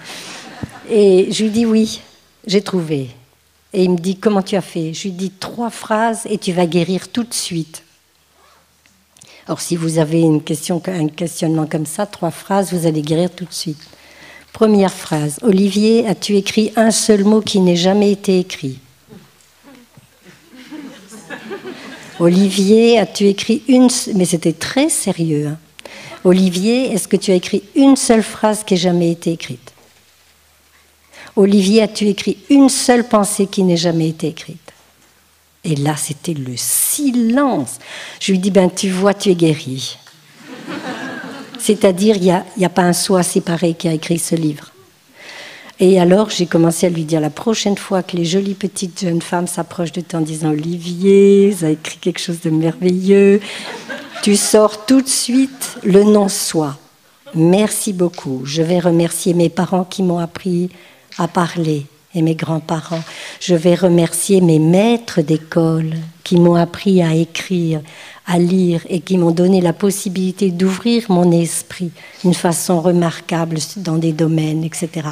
Et je lui dis oui, j'ai trouvé. Et il me dit comment tu as fait? Je lui dis 3 phrases et tu vas guérir tout de suite. Alors si vous avez un questionnement comme ça, 3 phrases, vous allez guérir tout de suite. Première phrase, Olivier, as-tu écrit un seul mot qui n'ait jamais été écrit? Olivier, as-tu écrit mais c'était très sérieux, hein. Olivier, est-ce que tu as écrit une seule phrase qui n'ait jamais été écrite? Olivier, as-tu écrit une seule pensée qui n'ait jamais été écrite? Et là, c'était le silence. Je lui dis, tu vois, tu es guéri. C'est-à-dire, il n'y a pas un soi séparé qui a écrit ce livre. Et alors, j'ai commencé à lui dire, la prochaine fois que les jolies petites jeunes femmes s'approchent de toi en disant, Olivier, vous avez écrit quelque chose de merveilleux, tu sors tout de suite le nom soi. Merci beaucoup. Je vais remercier mes parents qui m'ont appris à parler et mes grands-parents. Je vais remercier mes maîtres d'école qui m'ont appris à écrire, à lire et qui m'ont donné la possibilité d'ouvrir mon esprit d'une façon remarquable dans des domaines, etc.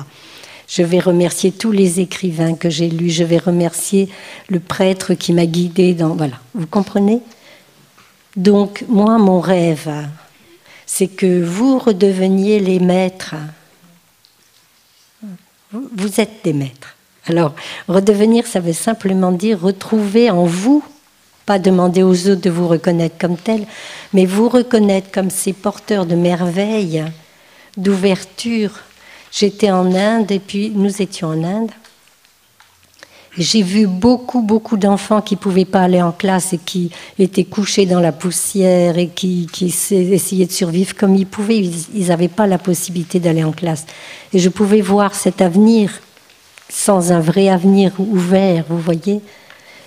Je vais remercier tous les écrivains que j'ai lus. Je vais remercier le prêtre qui m'a guidée dans... Voilà, vous comprenez? Donc, moi, mon rêve, c'est que vous redeveniez les maîtres. Vous êtes des maîtres. Alors, redevenir, ça veut simplement dire retrouver en vous, pas demander aux autres de vous reconnaître comme tel, mais vous reconnaître comme ces porteurs de merveilles, d'ouverture. J'étais en Inde et puis nous étions en Inde. J'ai vu beaucoup d'enfants qui ne pouvaient pas aller en classe et qui étaient couchés dans la poussière et qui essayaient de survivre comme ils pouvaient. Ils n'avaient pas la possibilité d'aller en classe. Et je pouvais voir cet avenir sans un vrai avenir ouvert, vous voyez.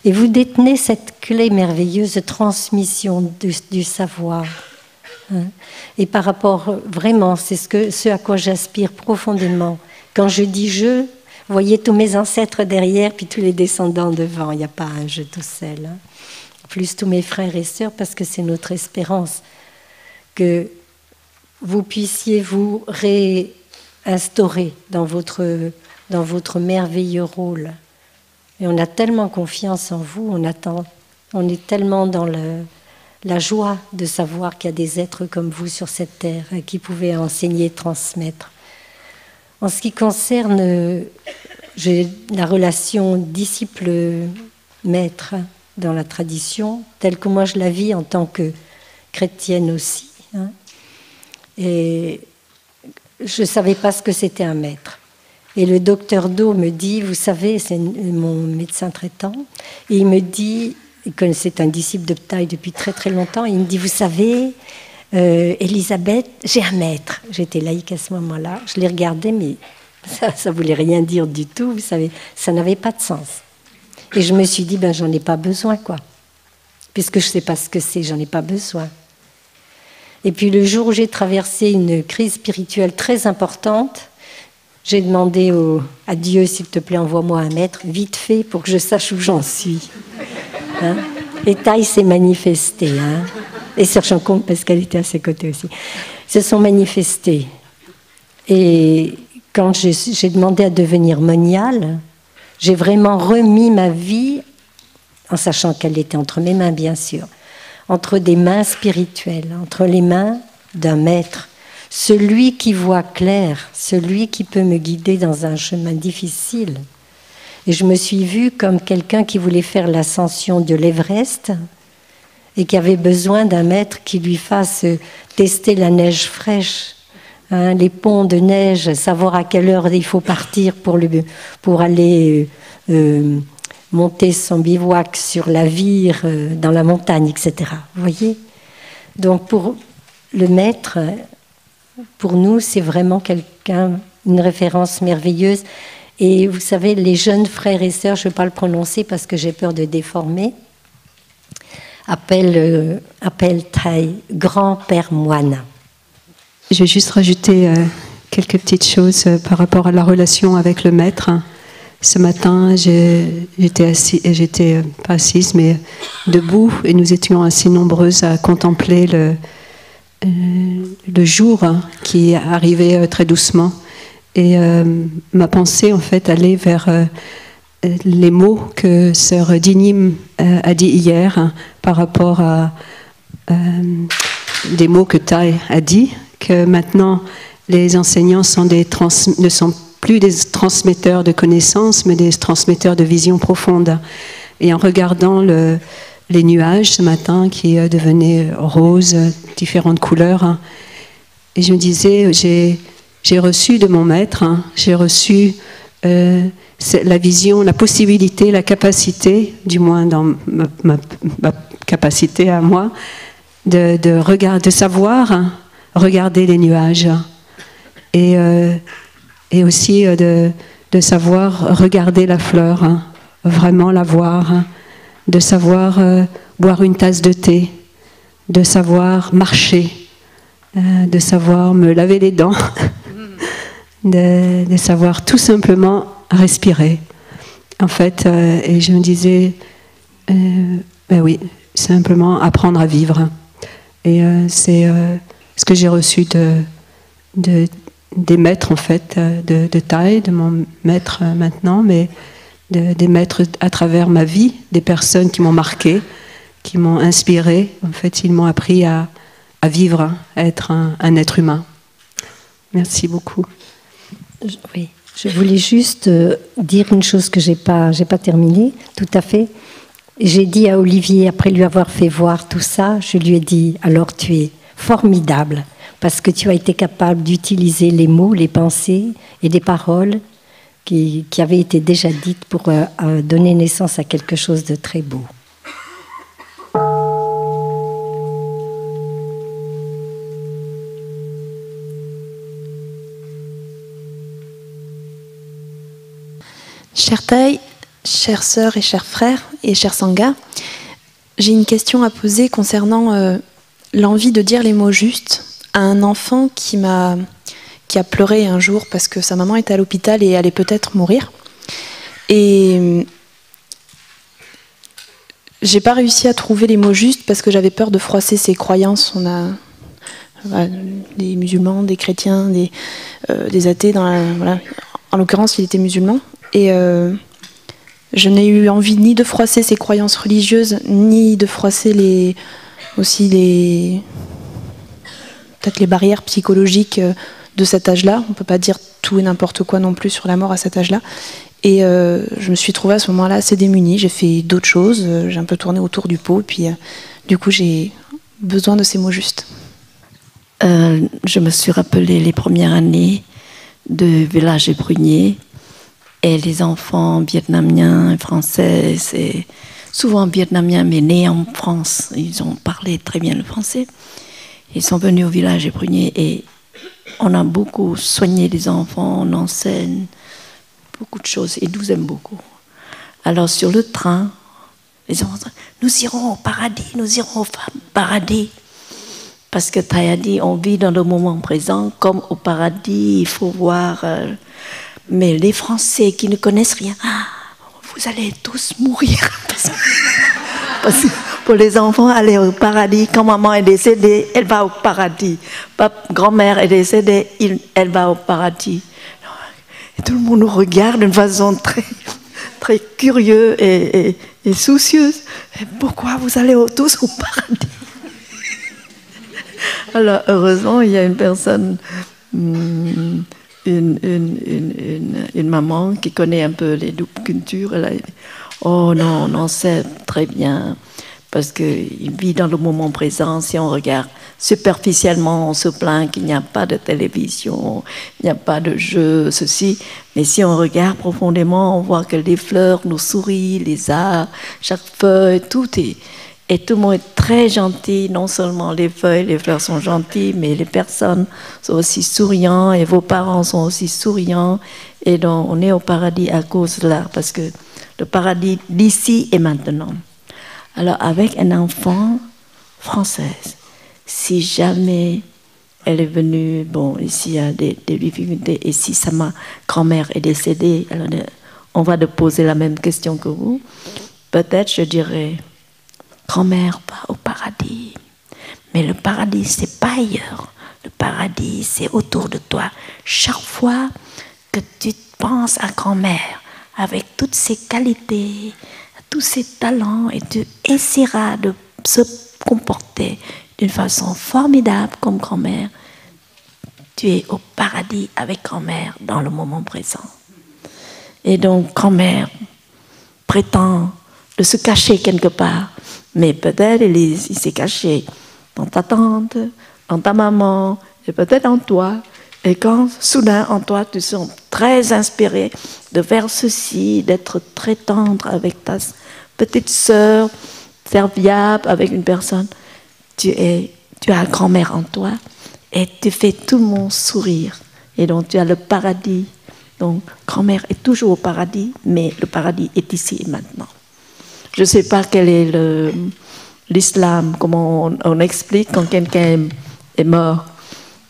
Et vous détenez cette clé merveilleuse de transmission du savoir. Et par rapport, vraiment, c'est ce à quoi j'aspire profondément. Quand je dis « je », vous voyez tous mes ancêtres derrière, puis tous les descendants devant. Il n'y a pas un je tout seul. Hein. Plus tous mes frères et sœurs, parce que c'est notre espérance que vous puissiez vous réinstaurer dans votre merveilleux rôle. Et on a tellement confiance en vous, on est tellement dans la joie de savoir qu'il y a des êtres comme vous sur cette terre qui pouvaient enseigner, transmettre. En ce qui concerne la relation disciple-maître dans la tradition, telle que moi je la vis en tant que chrétienne aussi, hein, et je ne savais pas ce que c'était un maître. Et le docteur Do me dit, vous savez, c'est mon médecin traitant, et il me dit, il connaissait un disciple de Bataille depuis très très longtemps, et il me dit, vous savez, Elisabeth, j'ai un maître. J'étais laïque à ce moment-là, je l'ai regardé, mais ça voulait rien dire du tout, vous savez, ça n'avait pas de sens. Et je me suis dit, ben j'en ai pas besoin, quoi. Puisque je sais pas ce que c'est, j'en ai pas besoin. Et puis le jour où j'ai traversé une crise spirituelle très importante, j'ai demandé à Dieu, s'il te plaît, envoie-moi un maître, vite fait, pour que je sache où j'en suis. Hein? Et Taille s'est manifestée. Hein? Et Sœur Chancombe, parce qu'elle était à ses côtés aussi, se sont manifestés. Et quand j'ai demandé à devenir moniale, j'ai vraiment remis ma vie, en sachant qu'elle était entre mes mains, bien sûr, entre des mains spirituelles, entre les mains d'un maître, celui qui voit clair, celui qui peut me guider dans un chemin difficile. Et je me suis vue comme quelqu'un qui voulait faire l'ascension de l'Everest et qui avait besoin d'un maître qui lui fasse tester la neige fraîche, hein, les ponts de neige, savoir à quelle heure il faut partir pour aller monter son bivouac sur la vire dans la montagne, etc. Vous voyez ? Donc pour le maître, pour nous, c'est vraiment quelqu'un, une référence merveilleuse. Et vous savez, les jeunes frères et sœurs, je ne vais pas le prononcer parce que j'ai peur de déformer, appellent Taille grand-père moine. Je vais juste rajouter quelques petites choses par rapport à la relation avec le maître. Ce matin, j'étais pas assise, mais debout, et nous étions assez nombreuses à contempler le jour qui arrivait très doucement. Et ma pensée, en fait, allait vers les mots que Sœur Dinim a dit hier par rapport à des mots que Taille a dit, que maintenant les enseignants ne sont plus des transmetteurs de connaissances, mais des transmetteurs de vision profonde. Et en regardant les nuages ce matin qui devenaient roses, différentes couleurs, et je me disais, j'ai reçu de mon maître, j'ai reçu la vision, la possibilité, la capacité, du moins dans ma capacité à moi, de savoir regarder les nuages et aussi de savoir regarder la fleur, vraiment la voir, de savoir boire une tasse de thé, de savoir marcher, de savoir me laver les dents, de savoir tout simplement respirer. En fait, et je me disais, ben oui, simplement apprendre à vivre. Et c'est ce que j'ai reçu des maîtres, en fait, de Taille, de mon maître maintenant, mais des maîtres à travers ma vie, des personnes qui m'ont marqué, qui m'ont inspiré. En fait, ils m'ont appris à vivre, à être un être humain. Merci beaucoup. Oui, je voulais juste dire une chose que j'ai pas terminée, tout à fait. J'ai dit à Olivier, après lui avoir fait voir tout ça, je lui ai dit, alors tu es formidable, parce que tu as été capable d'utiliser les mots, les pensées et les paroles qui avaient été déjà dites pour donner naissance à quelque chose de très beau. Chère Taille, chères sœurs et chers frères et chers Sangha, j'ai une question à poser concernant l'envie de dire les mots justes à un enfant qui a pleuré un jour parce que sa maman était à l'hôpital et allait peut-être mourir. Et j'ai pas réussi à trouver les mots justes parce que j'avais peur de froisser ses croyances. On a des musulmans, des chrétiens, des athées. Voilà. En l'occurrence, il était musulman. Et je n'ai eu envie ni de froisser ses croyances religieuses, ni de froisser peut-être les barrières psychologiques de cet âge-là. On ne peut pas dire tout et n'importe quoi non plus sur la mort à cet âge-là. Et je me suis trouvée à ce moment-là assez démunie. J'ai fait d'autres choses, j'ai un peu tourné autour du pot, puis du coup j'ai besoin de ces mots justes. Je me suis rappelé les premières années de Village et Prunier, Et les enfants vietnamiens et français, c'est souvent vietnamiens, mais nés en France. Ils ont parlé très bien le français. Ils sont venus au village des Pruniers et on a beaucoup soigné les enfants, on enseigne beaucoup de choses. Ils nous aiment beaucoup. Alors sur le train, les enfants, nous irons au paradis, nous irons au paradis. Parce que Thay a dit, on vit dans le moment présent, comme au paradis, il faut voir. Mais les Français qui ne connaissent rien, vous allez tous mourir. Parce que pour les enfants, aller au paradis, quand maman est décédée, elle va au paradis. Grand-mère est décédée, elle va au paradis. Et tout le monde nous regarde d'une façon très, très curieuse et soucieuse. Et pourquoi vous allez tous au paradis? Alors, heureusement, il y a une personne, une maman qui connaît un peu les doubles cultures. Elle a dit, oh non, on sait très bien, parce qu'il vit dans le moment présent. Si on regarde superficiellement, on se plaint qu'il n'y a pas de télévision, il n'y a pas de jeu, ceci. Mais si on regarde profondément, on voit que les fleurs nous sourient, les arbres, chaque feuille, tout est... Et tout le monde est très gentil, non seulement les feuilles, les fleurs sont gentilles, mais les personnes sont aussi souriantes et vos parents sont aussi souriants. Et donc on est au paradis à cause de là, parce que le paradis d'ici et maintenant. Alors avec un enfant française, si jamais elle est venue, bon, ici il y a des difficultés, et si ma grand-mère est décédée, alors on va te poser la même question que vous, peut-être je dirais... Grand-mère va au paradis, mais le paradis, c'est pas ailleurs. Le paradis, c'est autour de toi. Chaque fois que tu penses à grand-mère, avec toutes ses qualités, tous ses talents, et tu essaieras de se comporter d'une façon formidable comme grand-mère, tu es au paradis avec grand-mère dans le moment présent. Et donc, grand-mère prétend de se cacher quelque part. Mais peut-être il s'est caché dans ta tante, dans ta maman, et peut-être en toi. Et quand soudain en toi, tu sens très inspiré de faire ceci, d'être très tendre avec ta petite sœur, serviable avec une personne, tu as grand-mère en toi et tu fais tout le monde sourire. Et donc tu as le paradis. Donc grand-mère est toujours au paradis, mais le paradis est ici et maintenant. Je ne sais pas quel est l'islam, comment on explique quand quelqu'un est mort.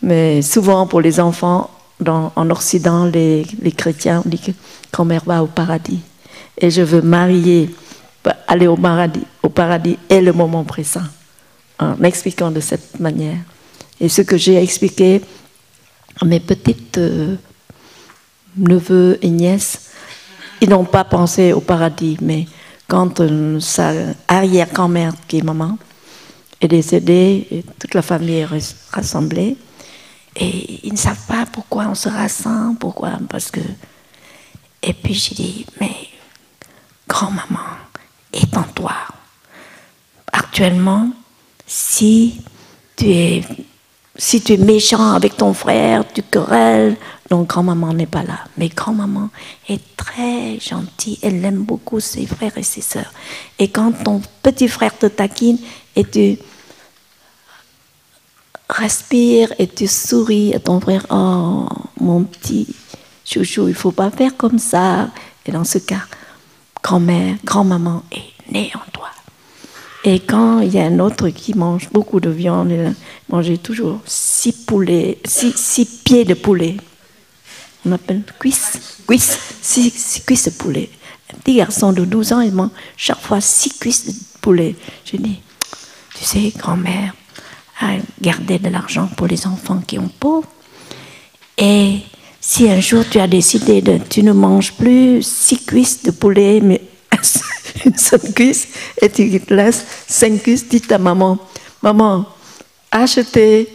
Mais souvent, pour les enfants, en Occident, les chrétiens, on dit que grand-mère va au paradis. Et je veux aller au paradis est le moment présent, en expliquant de cette manière. Et ce que j'ai expliqué à mes petites neveux et nièces, ils n'ont pas pensé au paradis, mais quand sa arrière-grand-mère, qui est maman, est décédée, et toute la famille est rassemblée, et ils ne savent pas pourquoi on se rassemble, parce que... Et puis j'ai dit, mais grand-maman est en toi. Actuellement, si tu es méchant avec ton frère, tu querelles, donc grand-maman n'est pas là. Mais grand-maman est très gentille, elle aime beaucoup ses frères et ses sœurs. Et quand ton petit frère te taquine et tu respires et tu souris à ton frère, oh mon petit chouchou, il ne faut pas faire comme ça. Et dans ce cas, grand-maman est née en toi. Et quand il y a un autre qui mange beaucoup de viande, il mangeait toujours 6 pieds de poulet. On appelle cuisses, 6 cuisses de poulet. Un petit garçon de 12 ans, il mange chaque fois 6 cuisses de poulet. Je dis, tu sais, grand-mère a gardé de l'argent pour les enfants qui ont pauvre. Et si un jour tu as décidé tu ne manges plus 6 cuisses de poulet, mais une seule cuisse, et tu te laisses 5 cuisses, dis à maman, achetez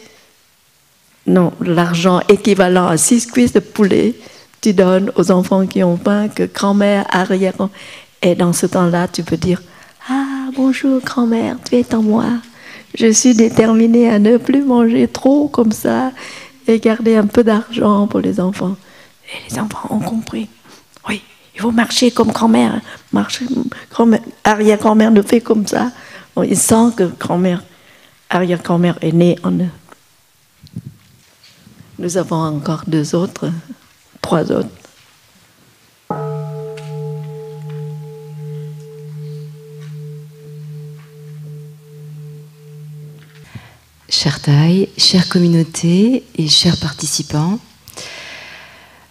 l'argent équivalent à 6 cuisses de poulet, tu donnes aux enfants qui ont faim, que grand-mère, arrière, et dans ce temps-là, tu peux dire, ah, bonjour grand-mère, tu es en moi, je suis déterminée à ne plus manger trop comme ça, et garder un peu d'argent pour les enfants. Et les enfants ont compris. oui, il faut marcher comme grand-mère. Marcher, arrière-grand-mère ne fait comme ça. Il sent que grand-mère, arrière-grand-mère est née en eux. Nous avons encore 2 autres, 3 autres. Chère Thaï, chère communauté et chers participants,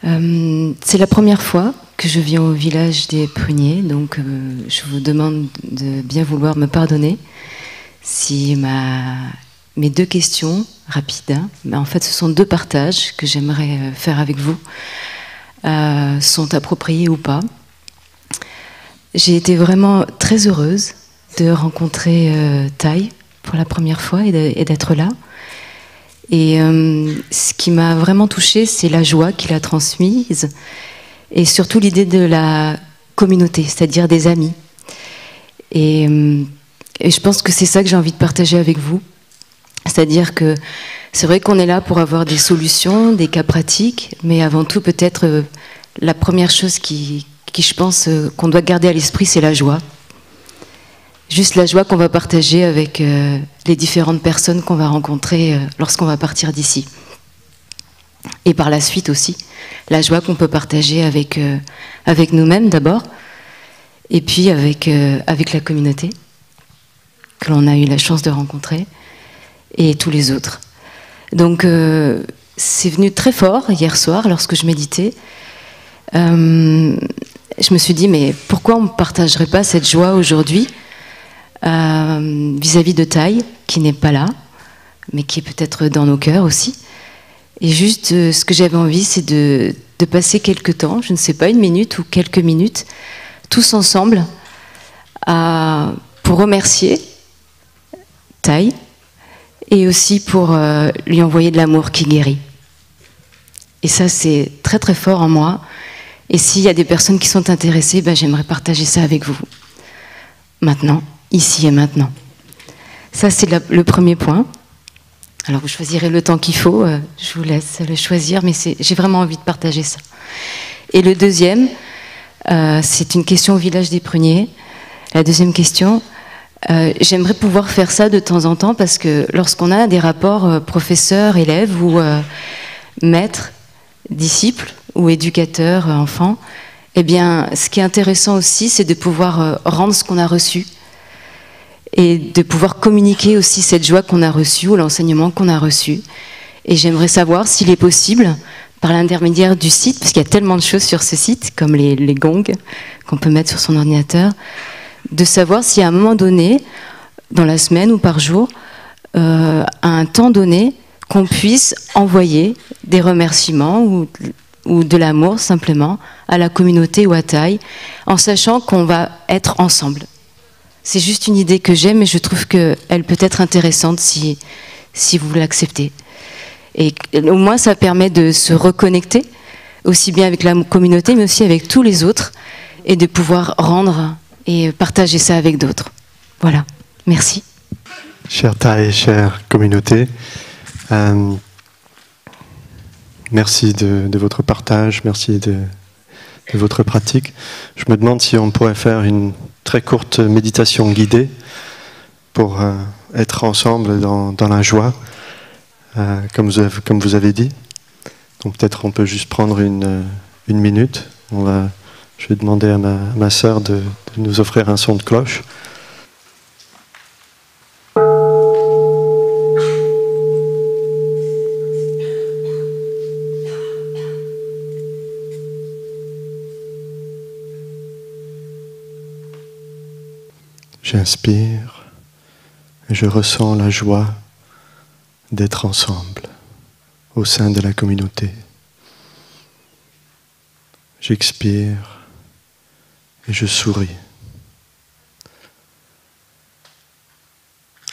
c'est la première fois que je viens au village des Pruniers, donc je vous demande de bien vouloir me pardonner si mes 2 questions rapides, hein, en fait ce sont 2 partages que j'aimerais faire avec vous, sont appropriés ou pas. J'ai été vraiment très heureuse de rencontrer Thaï pour la première fois et d'être là. Et ce qui m'a vraiment touchée, c'est la joie qu'il a transmise et surtout l'idée de la communauté, c'est-à-dire des amis. Et je pense que c'est ça que j'ai envie de partager avec vous. C'est-à-dire que c'est vrai qu'on est là pour avoir des solutions, des cas pratiques, mais avant tout, peut-être, la première chose qui je pense qu'on doit garder à l'esprit, c'est la joie. Juste la joie qu'on va partager avec les différentes personnes qu'on va rencontrer lorsqu'on va partir d'ici. Et par la suite aussi, la joie qu'on peut partager avec nous-mêmes d'abord, et puis avec la communauté que l'on a eu la chance de rencontrer, et tous les autres. Donc c'est venu très fort hier soir lorsque je méditais. Je me suis dit, mais pourquoi on ne partagerait pas cette joie aujourd'hui vis-à-vis de Thaï, qui n'est pas là, mais qui est peut-être dans nos cœurs aussi. Et juste, ce que j'avais envie, c'est de passer quelques temps, je ne sais pas, 1 minute ou quelques minutes, tous ensemble, pour remercier Thaï, et aussi pour lui envoyer de l'amour qui guérit. Et ça, c'est très très fort en moi. Et s'il y a des personnes qui sont intéressées, ben, j'aimerais partager ça avec vous. Maintenant, ici et maintenant. Ça, c'est le premier point. Alors, vous choisirez le temps qu'il faut. Je vous laisse le choisir, mais j'ai vraiment envie de partager ça. Et le deuxième, c'est une question au village des Pruniers. La deuxième question, j'aimerais pouvoir faire ça de temps en temps parce que lorsqu'on a des rapports professeurs-élèves ou maîtres, disciples ou éducateurs, enfants, eh bien, ce qui est intéressant aussi, c'est de pouvoir rendre ce qu'on a reçu et de pouvoir communiquer aussi cette joie qu'on a reçue ou l'enseignement qu'on a reçu. Et j'aimerais savoir s'il est possible, par l'intermédiaire du site, parce qu'il y a tellement de choses sur ce site, comme les gongs qu'on peut mettre sur son ordinateur, de savoir si à un moment donné, dans la semaine ou par jour, à un temps donné, qu'on puisse envoyer des remerciements ou de l'amour simplement à la communauté ou à Thaï, en sachant qu'on va être ensemble. C'est juste une idée que j'ai, mais je trouve qu'elle peut être intéressante si vous l'acceptez. Et au moins, ça permet de se reconnecter, aussi bien avec la communauté, mais aussi avec tous les autres, et de pouvoir rendre et partager ça avec d'autres. Voilà, merci. Chère Thaï, chère communauté, merci de votre partage, merci de votre pratique. Je me demande si on pourrait faire une très courte méditation guidée pour être ensemble dans la joie, comme vous avez dit. Donc peut-être on peut juste prendre une minute. Je vais demander à ma sœur de nous offrir un son de cloche. J'inspire et je ressens la joie d'être ensemble au sein de la communauté. J'expire et je souris.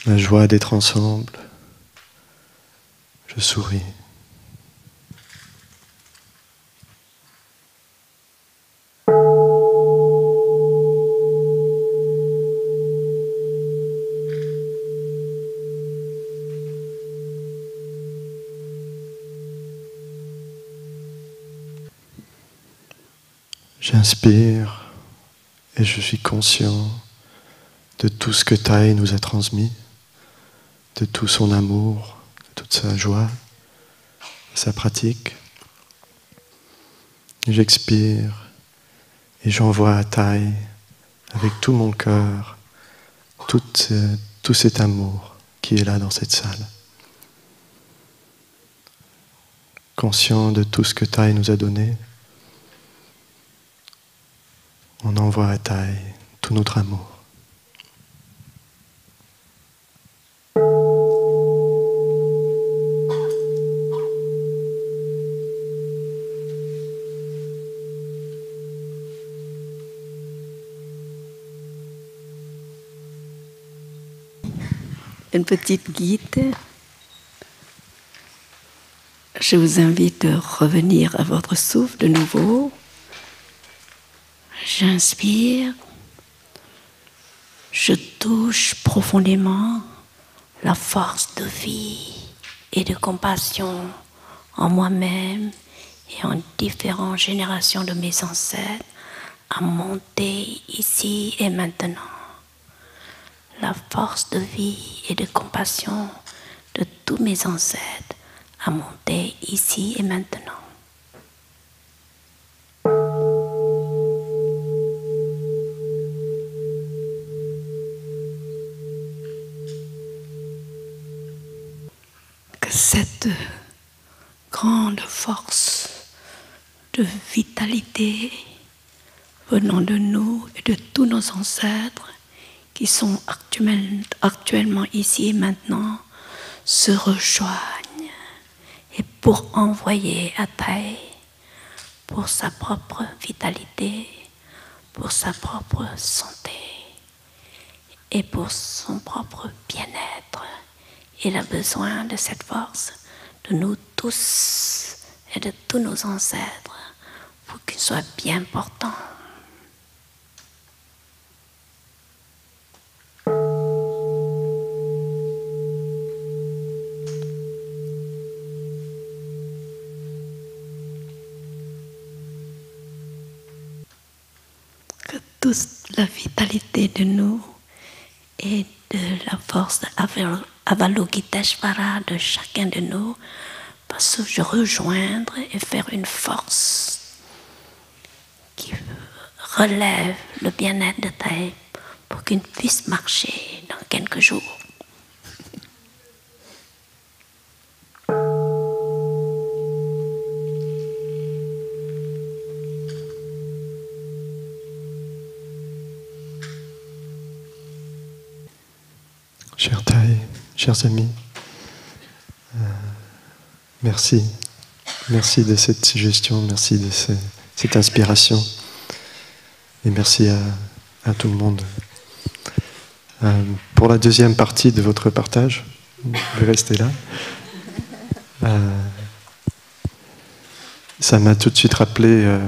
La joie d'être ensemble, je souris. J'inspire et je suis conscient de tout ce que Thay nous a transmis, de tout son amour, de toute sa joie, sa pratique. J'expire et j'envoie à Thay, avec tout mon cœur, tout cet amour qui est là dans cette salle. Conscient de tout ce que Thay nous a donné, on envoie à Thay tout notre amour. Une petite guide. Je vous invite à revenir à votre souffle de nouveau. J'inspire. Je touche profondément la force de vie et de compassion en moi-même et en différentes générations de mes ancêtres à monter ici et maintenant. La force de vie et de compassion de tous mes ancêtres à monter ici et maintenant. Que cette grande force de vitalité venant de nous et de tous nos ancêtres qui sont actuellement ici et maintenant se rejoignent et pour envoyer à Thay, pour sa propre vitalité, pour sa propre santé et pour son propre bien-être. Il a besoin de cette force de nous tous et de tous nos ancêtres pour qu'il soit bien portant. Que toute la vitalité de nous et de la force de Avalokiteshvara de chacun de nous va se rejoindre et faire une force qui relève le bien-être de Thay pour qu'il puisse marcher dans quelques jours. Cher Thay, chers amis, merci. Merci de cette suggestion, merci de cette inspiration. Et merci à tout le monde. Pour la deuxième partie de votre partage, vous pouvez rester là. Ça m'a tout de suite rappelé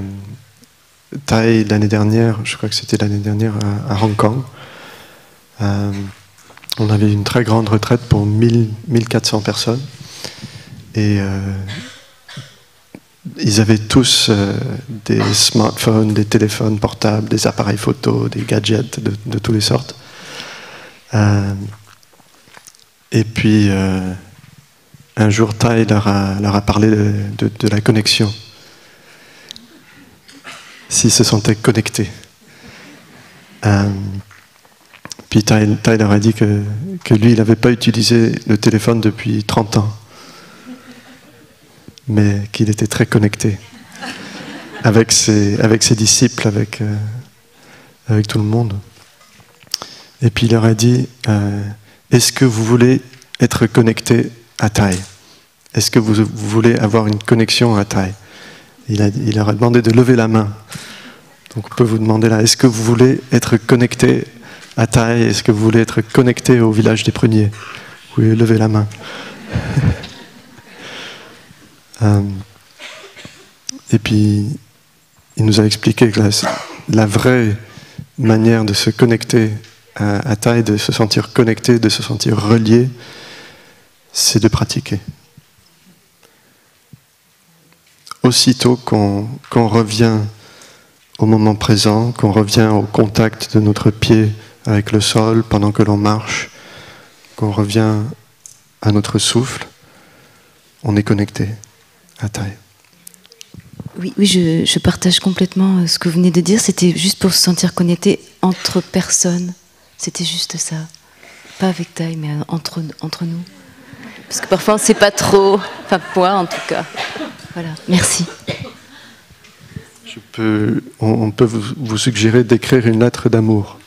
Thay l'année dernière, je crois que c'était l'année dernière à Hong Kong. On avait une très grande retraite pour 1400 personnes. Et ils avaient tous des smartphones, des téléphones portables, des appareils photo, des gadgets de toutes les sortes. Et puis, un jour, Thay leur a parlé de la connexion. S'ils se sentaient connectés. Puis Thay leur a dit que lui, il n'avait pas utilisé le téléphone depuis 30 ans, mais qu'il était très connecté avec ses disciples, avec tout le monde. Et puis il leur a dit, est-ce que vous voulez être connecté à Thay? Est-ce que vous voulez avoir une connexion à Thay? Il leur a demandé de lever la main. Donc on peut vous demander là, est-ce que vous voulez être connecté à Thay? Est-ce que vous voulez être connecté au village des Pruniers? Vous pouvez lever la main. Et puis, il nous a expliqué que la vraie manière de se connecter à Thay, de se sentir connecté, de se sentir relié, c'est de pratiquer. Aussitôt qu'on revient au moment présent, qu'on revient au contact de notre pied avec le sol pendant que l'on marche, qu'on revient à notre souffle, on est connecté à Thaï. Oui, je partage complètement ce que vous venez de dire. C'était juste pour se sentir connecté entre personnes. C'était juste ça. Pas avec Thaï, mais entre nous. Parce que parfois, on ne sait pas trop. Enfin, moi, en tout cas. Voilà, merci. On peut vous suggérer d'écrire une lettre d'amour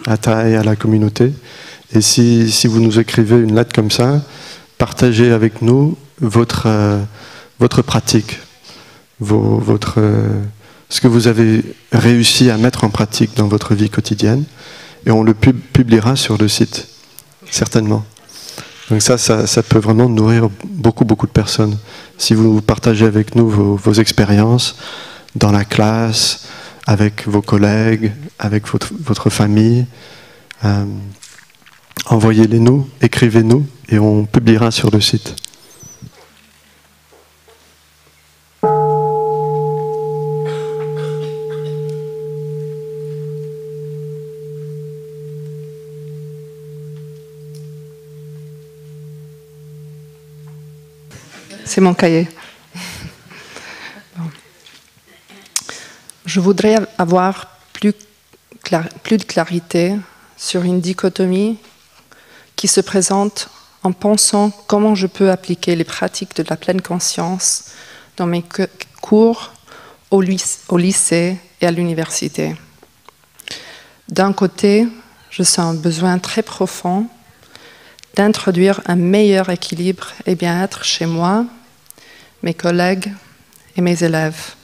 à Thaï, à la communauté. Et si vous nous écrivez une lettre comme ça, partagez avec nous votre pratique. Ce que vous avez réussi à mettre en pratique dans votre vie quotidienne, et on le publiera sur le site, certainement. Donc ça peut vraiment nourrir beaucoup de personnes. Si vous partagez avec nous vos expériences dans la classe, avec vos collègues, avec votre famille, envoyez-les nous, écrivez-nous, et on publiera sur le site. C'est mon cahier. Bon. Je voudrais avoir plus de clarité sur une dichotomie qui se présente en pensant comment je peux appliquer les pratiques de la pleine conscience dans mes cours au lycée et à l'université. D'un côté, je sens un besoin très profond d'introduire un meilleur équilibre et bien-être chez moi, mes collègues et mes élèves.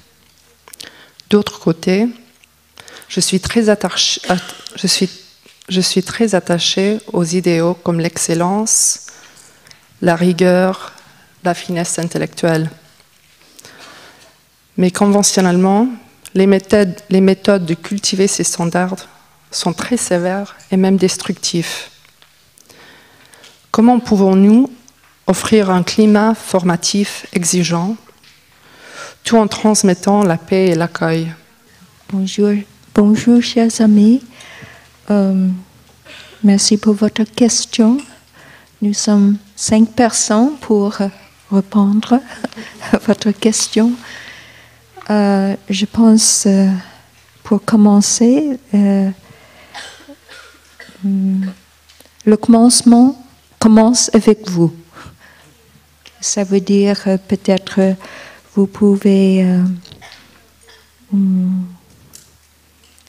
D'autre côté, je suis très attachée aux idéaux comme l'excellence, la rigueur, la finesse intellectuelle. Mais conventionnellement, les méthodes de cultiver ces standards sont très sévères et même destructifs. Comment pouvons-nous offrir un climat formatif exigeant, tout en transmettant la paix et l'accueil? Bonjour chers amis. Merci pour votre question. Nous sommes 5 personnes pour répondre à votre question. Je pense, pour commencer, le commencement commence avec vous. Ça veut dire peut-être vous pouvez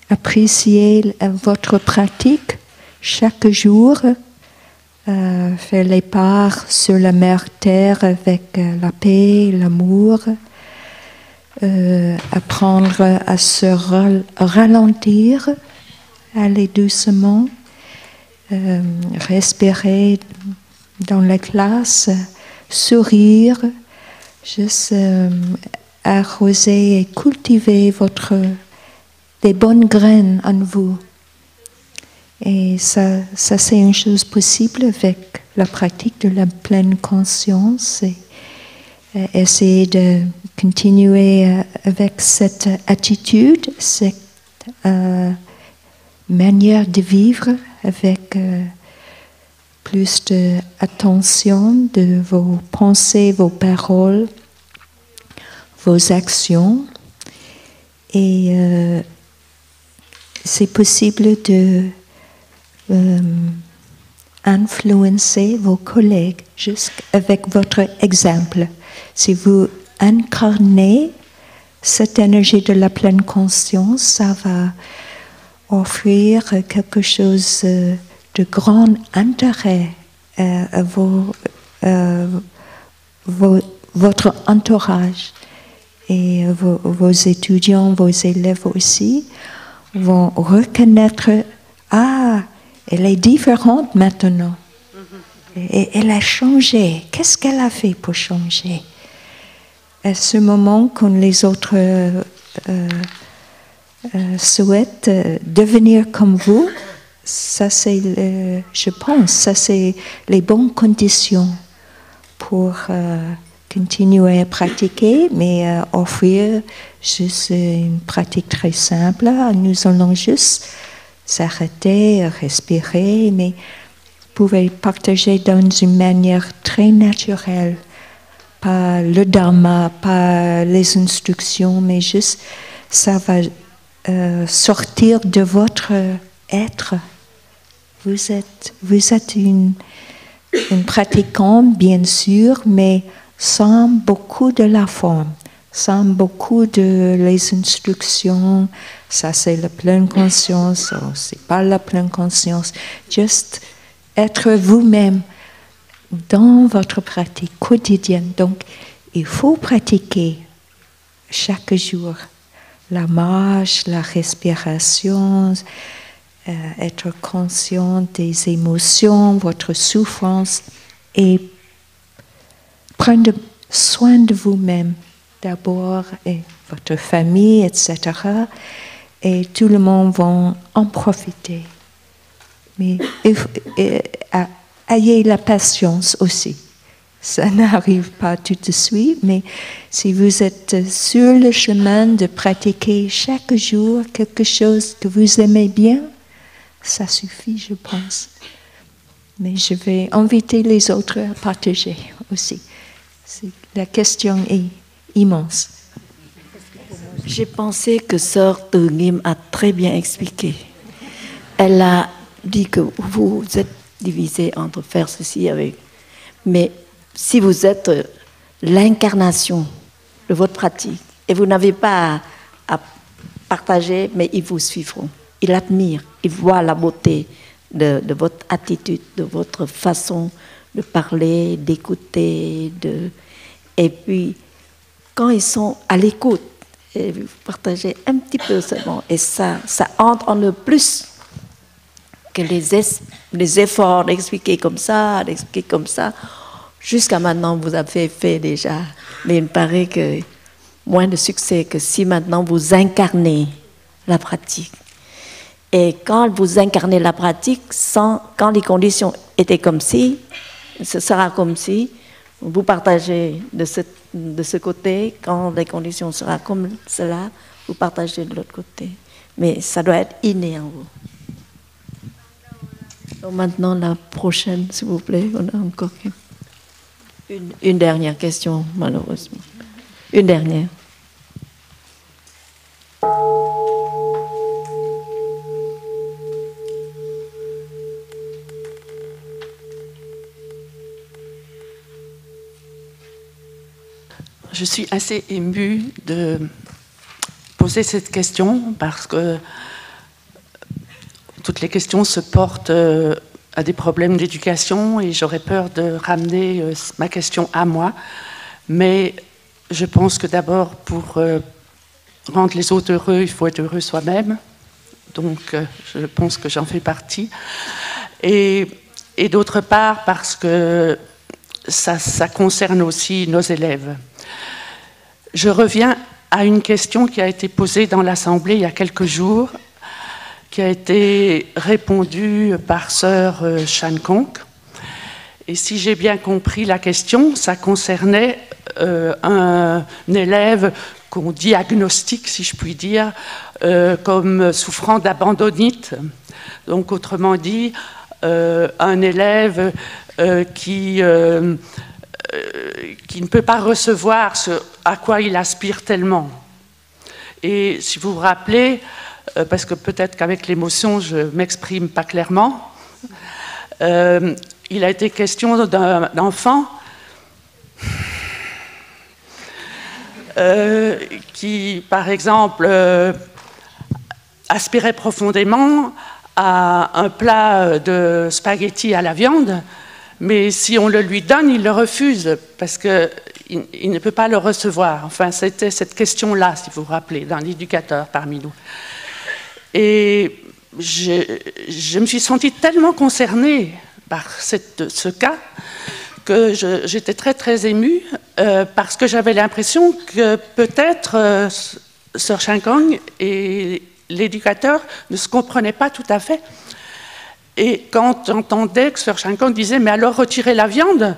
apprécier votre pratique chaque jour, faire les parts sur la mère terre avec la paix, l'amour, apprendre à se ralentir, aller doucement, respirer dans la classe, sourire, juste arroser et cultiver des bonnes graines en vous. Et ça c'est une chose possible avec la pratique de la pleine conscience. Et essayer de continuer avec cette attitude, cette manière de vivre avec plus d'attention de vos pensées, vos paroles, vos actions. Et c'est possible de influencer vos collègues juste avec votre exemple. Si vous incarnez cette énergie de la pleine conscience, ça va offrir quelque chose de grand intérêt à votre entourage. Et vos étudiants, vos élèves aussi vont reconnaître « Ah, elle est différente maintenant. Et elle a changé. Qu'est-ce qu'elle a fait pour changer ?» À ce moment, quand les autres souhaitent devenir comme vous, ça c'est, je pense, ça c'est les bonnes conditions pour continuer à pratiquer, mais offrir juste une pratique très simple. Nous allons juste s'arrêter, respirer, mais vous pouvez partager dans une manière très naturelle, pas le dharma, pas les instructions, mais juste ça va sortir de votre être. Vous êtes une pratiquante, bien sûr, mais sans beaucoup de la forme, sans beaucoup de les instructions. Ça, c'est la pleine conscience, ou c'est pas la pleine conscience. Juste être vous-même dans votre pratique quotidienne. Donc, il faut pratiquer chaque jour la marche, la respiration, être conscient des émotions, votre souffrance, et prendre soin de vous-même d'abord, et votre famille, etc. Et tout le monde va en profiter. Mais ayez la patience aussi. Ça n'arrive pas tout de suite, mais si vous êtes sur le chemin de pratiquer chaque jour quelque chose que vous aimez bien, ça suffit, je pense. Mais je vais inviter les autres à partager aussi. La question est immense. J'ai pensé que Sœur Teungim a très bien expliqué. Elle a dit que vous êtes divisé entre faire ceci avec... Mais si vous êtes l'incarnation de votre pratique et vous n'avez pas à partager, mais ils vous suivront. Ils admirent, ils voient la beauté de votre attitude, de votre façon de parler, d'écouter. Et puis, quand ils sont à l'écoute, et vous partagez un petit peu seulement, et ça entre en eux plus que les efforts d'expliquer comme ça, Jusqu'à maintenant, vous avez fait déjà, mais il me paraît que moins de succès que si maintenant vous incarnez la pratique. Et quand vous incarnez la pratique, quand les conditions étaient comme si, ce sera comme si, vous partagez de ce côté, quand les conditions seront comme cela, vous partagez de l'autre côté. Mais ça doit être inné en vous. Donc maintenant, la prochaine, s'il vous plaît, on a encore une dernière question, malheureusement. Une dernière. Je suis assez émue de poser cette question parce que toutes les questions se portent à des problèmes d'éducation et j'aurais peur de ramener ma question à moi. Mais je pense que d'abord, pour rendre les autres heureux, il faut être heureux soi-même. Donc, je pense que j'en fais partie. Et d'autre part, parce que ça concerne aussi nos élèves. Je reviens à une question qui a été posée dans l'Assemblée il y a quelques jours, qui a été répondue par Sœur Chan Kong. Et si j'ai bien compris la question, ça concernait un élève qu'on diagnostique, si je puis dire, comme souffrant d'abandonnite. Donc, autrement dit, un élève qui ne peut pas recevoir ce à quoi il aspire tellement. Et si vous vous rappelez, parce que peut-être qu'avec l'émotion, je ne m'exprime pas clairement, il a été question d'un enfant qui, par exemple, aspirait profondément à un plat de spaghettis à la viande, mais si on le lui donne, il le refuse parce qu'il ne peut pas le recevoir. Enfin, c'était cette question-là, si vous vous rappelez, d'un éducateur parmi nous. Et je me suis sentie tellement concernée par ce cas que j'étais très, très émue parce que j'avais l'impression que peut-être Sœur Chan Kong et l'éducateur ne se comprenaient pas tout à fait. Et quand j'entendais que Sœur Chan Kong disait « mais alors retirez la viande »,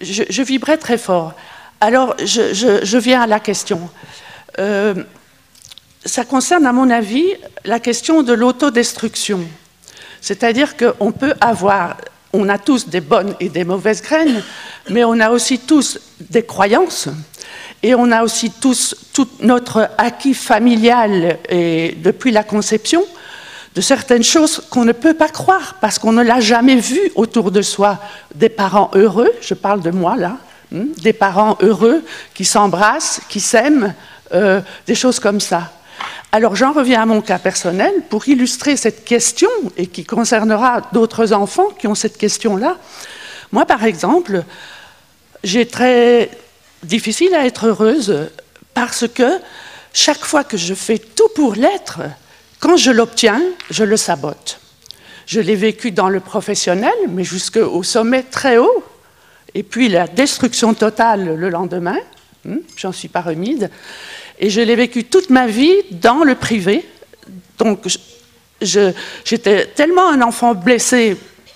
je vibrais très fort. alors, je viens à la question. Ça concerne, à mon avis, la question de l'autodestruction. C'est-à-dire qu'on peut avoir, on a tous des bonnes et des mauvaises graines, mais on a aussi tous des croyances, et on a aussi tous tout notre acquis familial et depuis la conception, de certaines choses qu'on ne peut pas croire, parce qu'on ne l'a jamais vu autour de soi. Des parents heureux, je parle de moi là, des parents heureux qui s'embrassent, qui s'aiment, des choses comme ça. Alors j'en reviens à mon cas personnel pour illustrer cette question et qui concernera d'autres enfants qui ont cette question-là. Moi, par exemple, j'ai très difficile à être heureuse parce que chaque fois que je fais tout pour l'être, quand je l'obtiens, je le sabote. Je l'ai vécu dans le professionnel, mais jusqu'au sommet très haut. Et puis la destruction totale le lendemain, j'en suis pas remise. Et je l'ai vécu toute ma vie dans le privé. Donc, j'étais tellement un enfant blessé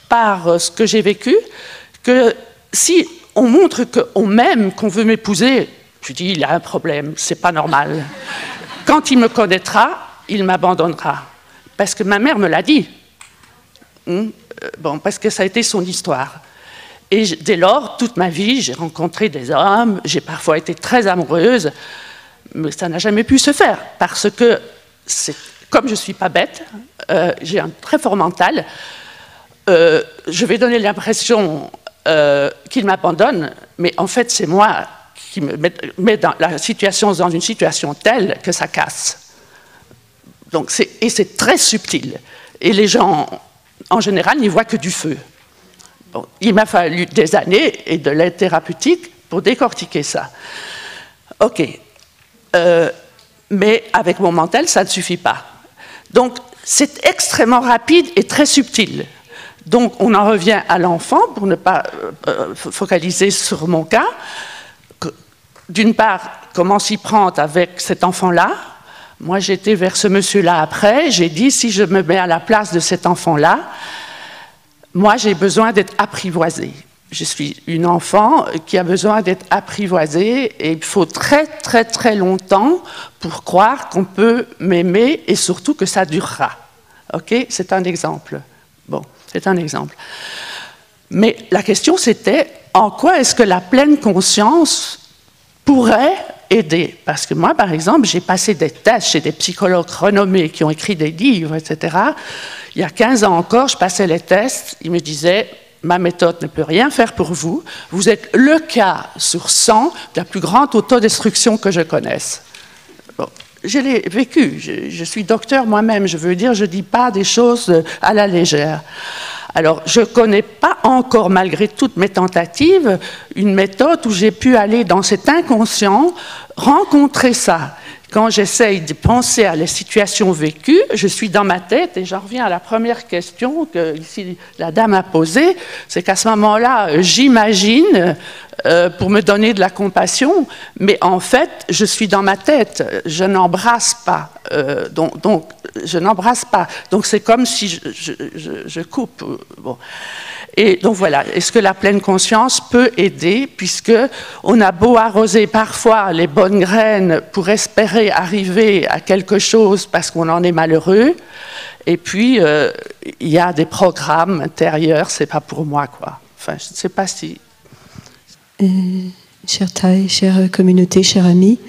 par ce que j'ai vécu que si on montre qu'on m'aime, qu'on veut m'épouser, je dis il a un problème, c'est pas normal. Quand il me connaîtra, il m'abandonnera. Parce que ma mère me l'a dit. Bon, parce que ça a été son histoire. Et dès lors, toute ma vie, j'ai rencontré des hommes, j'ai parfois été très amoureuse, mais ça n'a jamais pu se faire, parce que, comme je ne suis pas bête, j'ai un très fort mental, je vais donner l'impression qu'il m'abandonne, mais en fait, c'est moi qui me mets dans une situation telle que ça casse. Donc, et c'est très subtil. Et les gens, en général, n'y voient que du feu. Bon, il m'a fallu des années et de l'aide thérapeutique pour décortiquer ça. OK. Mais avec mon mental, ça ne suffit pas. Donc, c'est extrêmement rapide et très subtil. Donc, on en revient à l'enfant, pour ne pas focaliser sur mon cas. D'une part, comment s'y prendre avec cet enfant-là? Moi, j'étais vers ce monsieur-là après. J'ai dit, si je me mets à la place de cet enfant-là, moi, j'ai besoin d'être apprivoisée. Je suis une enfant qui a besoin d'être apprivoisée et il faut très, très, très longtemps pour croire qu'on peut m'aimer et surtout que ça durera. OK? C'est un exemple. Bon, c'est un exemple. Mais la question, c'était en quoi est-ce que la pleine conscience pourrait aider? Parce que moi, par exemple, j'ai passé des tests chez des psychologues renommés qui ont écrit des livres, etc. Il y a 15 ans encore, je passais les tests, ils me disaient « Ma méthode ne peut rien faire pour vous. Vous êtes le cas sur 100 de la plus grande autodestruction que je connaisse. » Bon, je l'ai vécu. Je suis docteur moi-même. Je veux dire, je ne dis pas des choses à la légère. Alors, je ne connais pas encore, malgré toutes mes tentatives, une méthode où j'ai pu aller dans cet inconscient, rencontrer ça. Quand j'essaye de penser à les situations vécues, je suis dans ma tête et j'en reviens à la première question que ici la dame a posée, c'est qu'à ce moment-là, j'imagine pour me donner de la compassion, mais en fait, je suis dans ma tête, je n'embrasse pas. Donc, je n'embrasse pas. Donc, c'est comme si je coupe. Bon. Et donc voilà, est-ce que la pleine conscience peut aider, puisque on a beau arroser parfois les bonnes graines pour espérer arriver à quelque chose parce qu'on en est malheureux, et puis il y a des programmes intérieurs, c'est pas pour moi, quoi. Enfin, je ne sais pas si... Chère Thay, chère communauté, chers amis,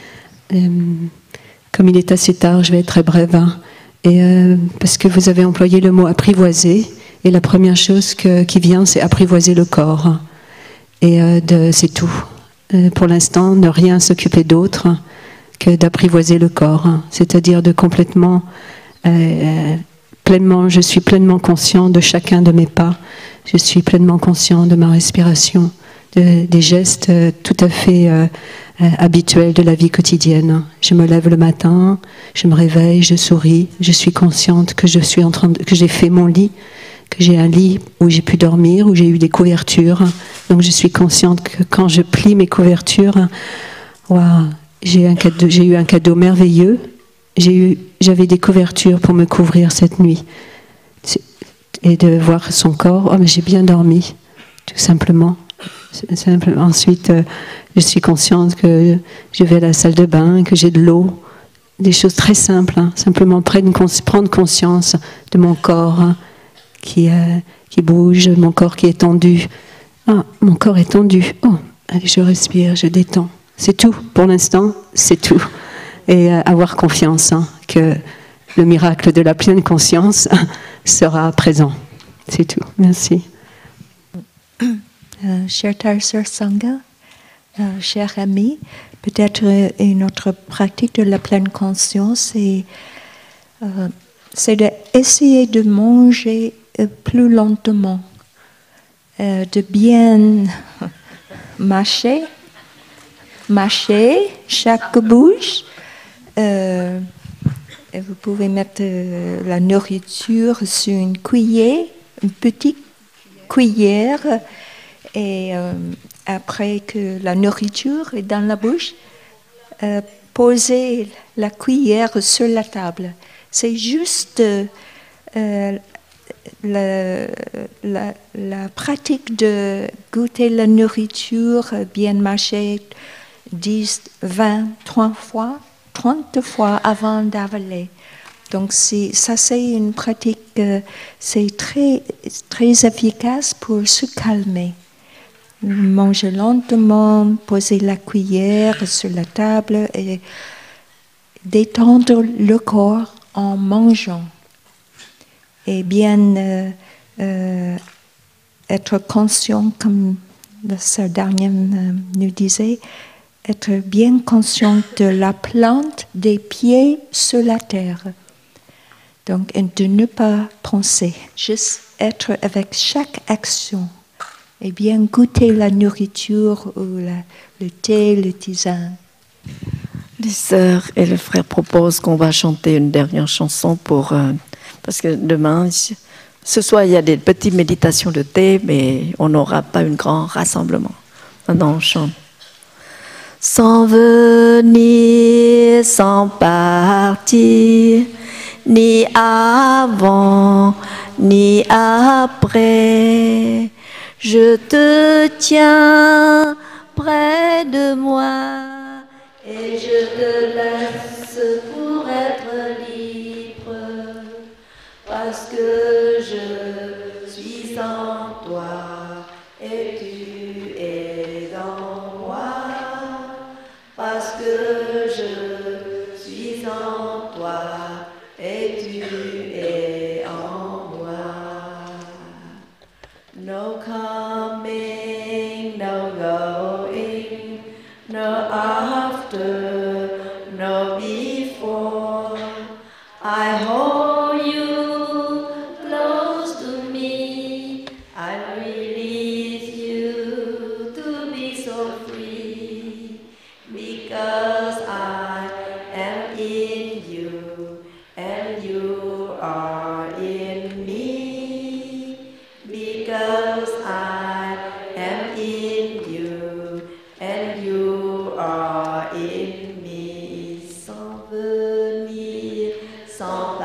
comme il est assez tard, je vais être très brève, hein, et parce que vous avez employé le mot apprivoiser. Et la première chose qui vient, c'est apprivoiser le corps. Et c'est tout. Pour l'instant, ne rien s'occuper d'autre que d'apprivoiser le corps. C'est-à-dire de complètement, pleinement, je suis pleinement conscient de chacun de mes pas. Je suis pleinement conscient de ma respiration, des gestes tout à fait habituels de la vie quotidienne. Je me lève le matin, je me réveille, je souris, je suis consciente que je suis que j'ai fait mon lit, que j'ai un lit où j'ai pu dormir, où j'ai eu des couvertures. Donc je suis consciente que quand je plie mes couvertures, wow, j'ai eu un cadeau merveilleux. J'avais des couvertures pour me couvrir cette nuit. Et de voir son corps, oh mais j'ai bien dormi, tout simplement. Simplement, ensuite, je suis consciente que je vais à la salle de bain, que j'ai de l'eau, des choses très simples. Hein. Simplement prendre conscience de mon corps hein, qui bouge, mon corps qui est tendu. Ah, mon corps est tendu. Oh, allez, je respire, je détends. C'est tout. Pour l'instant, c'est tout. Et avoir confiance hein, que le miracle de la pleine conscience sera présent. C'est tout. Merci. Cher Tarsar Sangha, cher ami, peut-être une autre pratique de la pleine conscience, c'est d'essayer de manger plus lentement, de bien mâcher chaque bouche. Et vous pouvez mettre la nourriture sur une cuillère, une petite cuillère, et après que la nourriture est dans la bouche, poser la cuillère sur la table. C'est juste la pratique de goûter la nourriture bien mâchée 10, 20, 30 fois avant d'avaler. Donc ça c'est une pratique, c'est très, très efficace pour se calmer. Manger lentement, poser la cuillère sur la table et détendre le corps en mangeant. Et bien être conscient, comme la sœur Darniam nous disait, être bien conscient de la plante des pieds sur la terre. Donc, de ne pas penser, juste être avec chaque action et bien goûter la nourriture ou le thé, le tisane. Les sœurs et le frère proposent qu'on va chanter une dernière chanson parce que demain, ce soir, il y a des petites méditations de thé, mais on n'aura pas un grand rassemblement. Maintenant, on chante. Sans venir, sans partir, ni avant, ni après, je te tiens près de moi et je te laisse pour être libre, parce que je suis en toi et tu es en moi, parce que je suis en toi et tu es en moi. No coming, no going, no after, no before. I hold you close to me. I release you to be so free, because I am in you and you are in me, because I am in you and you are in me. Sans venir, sans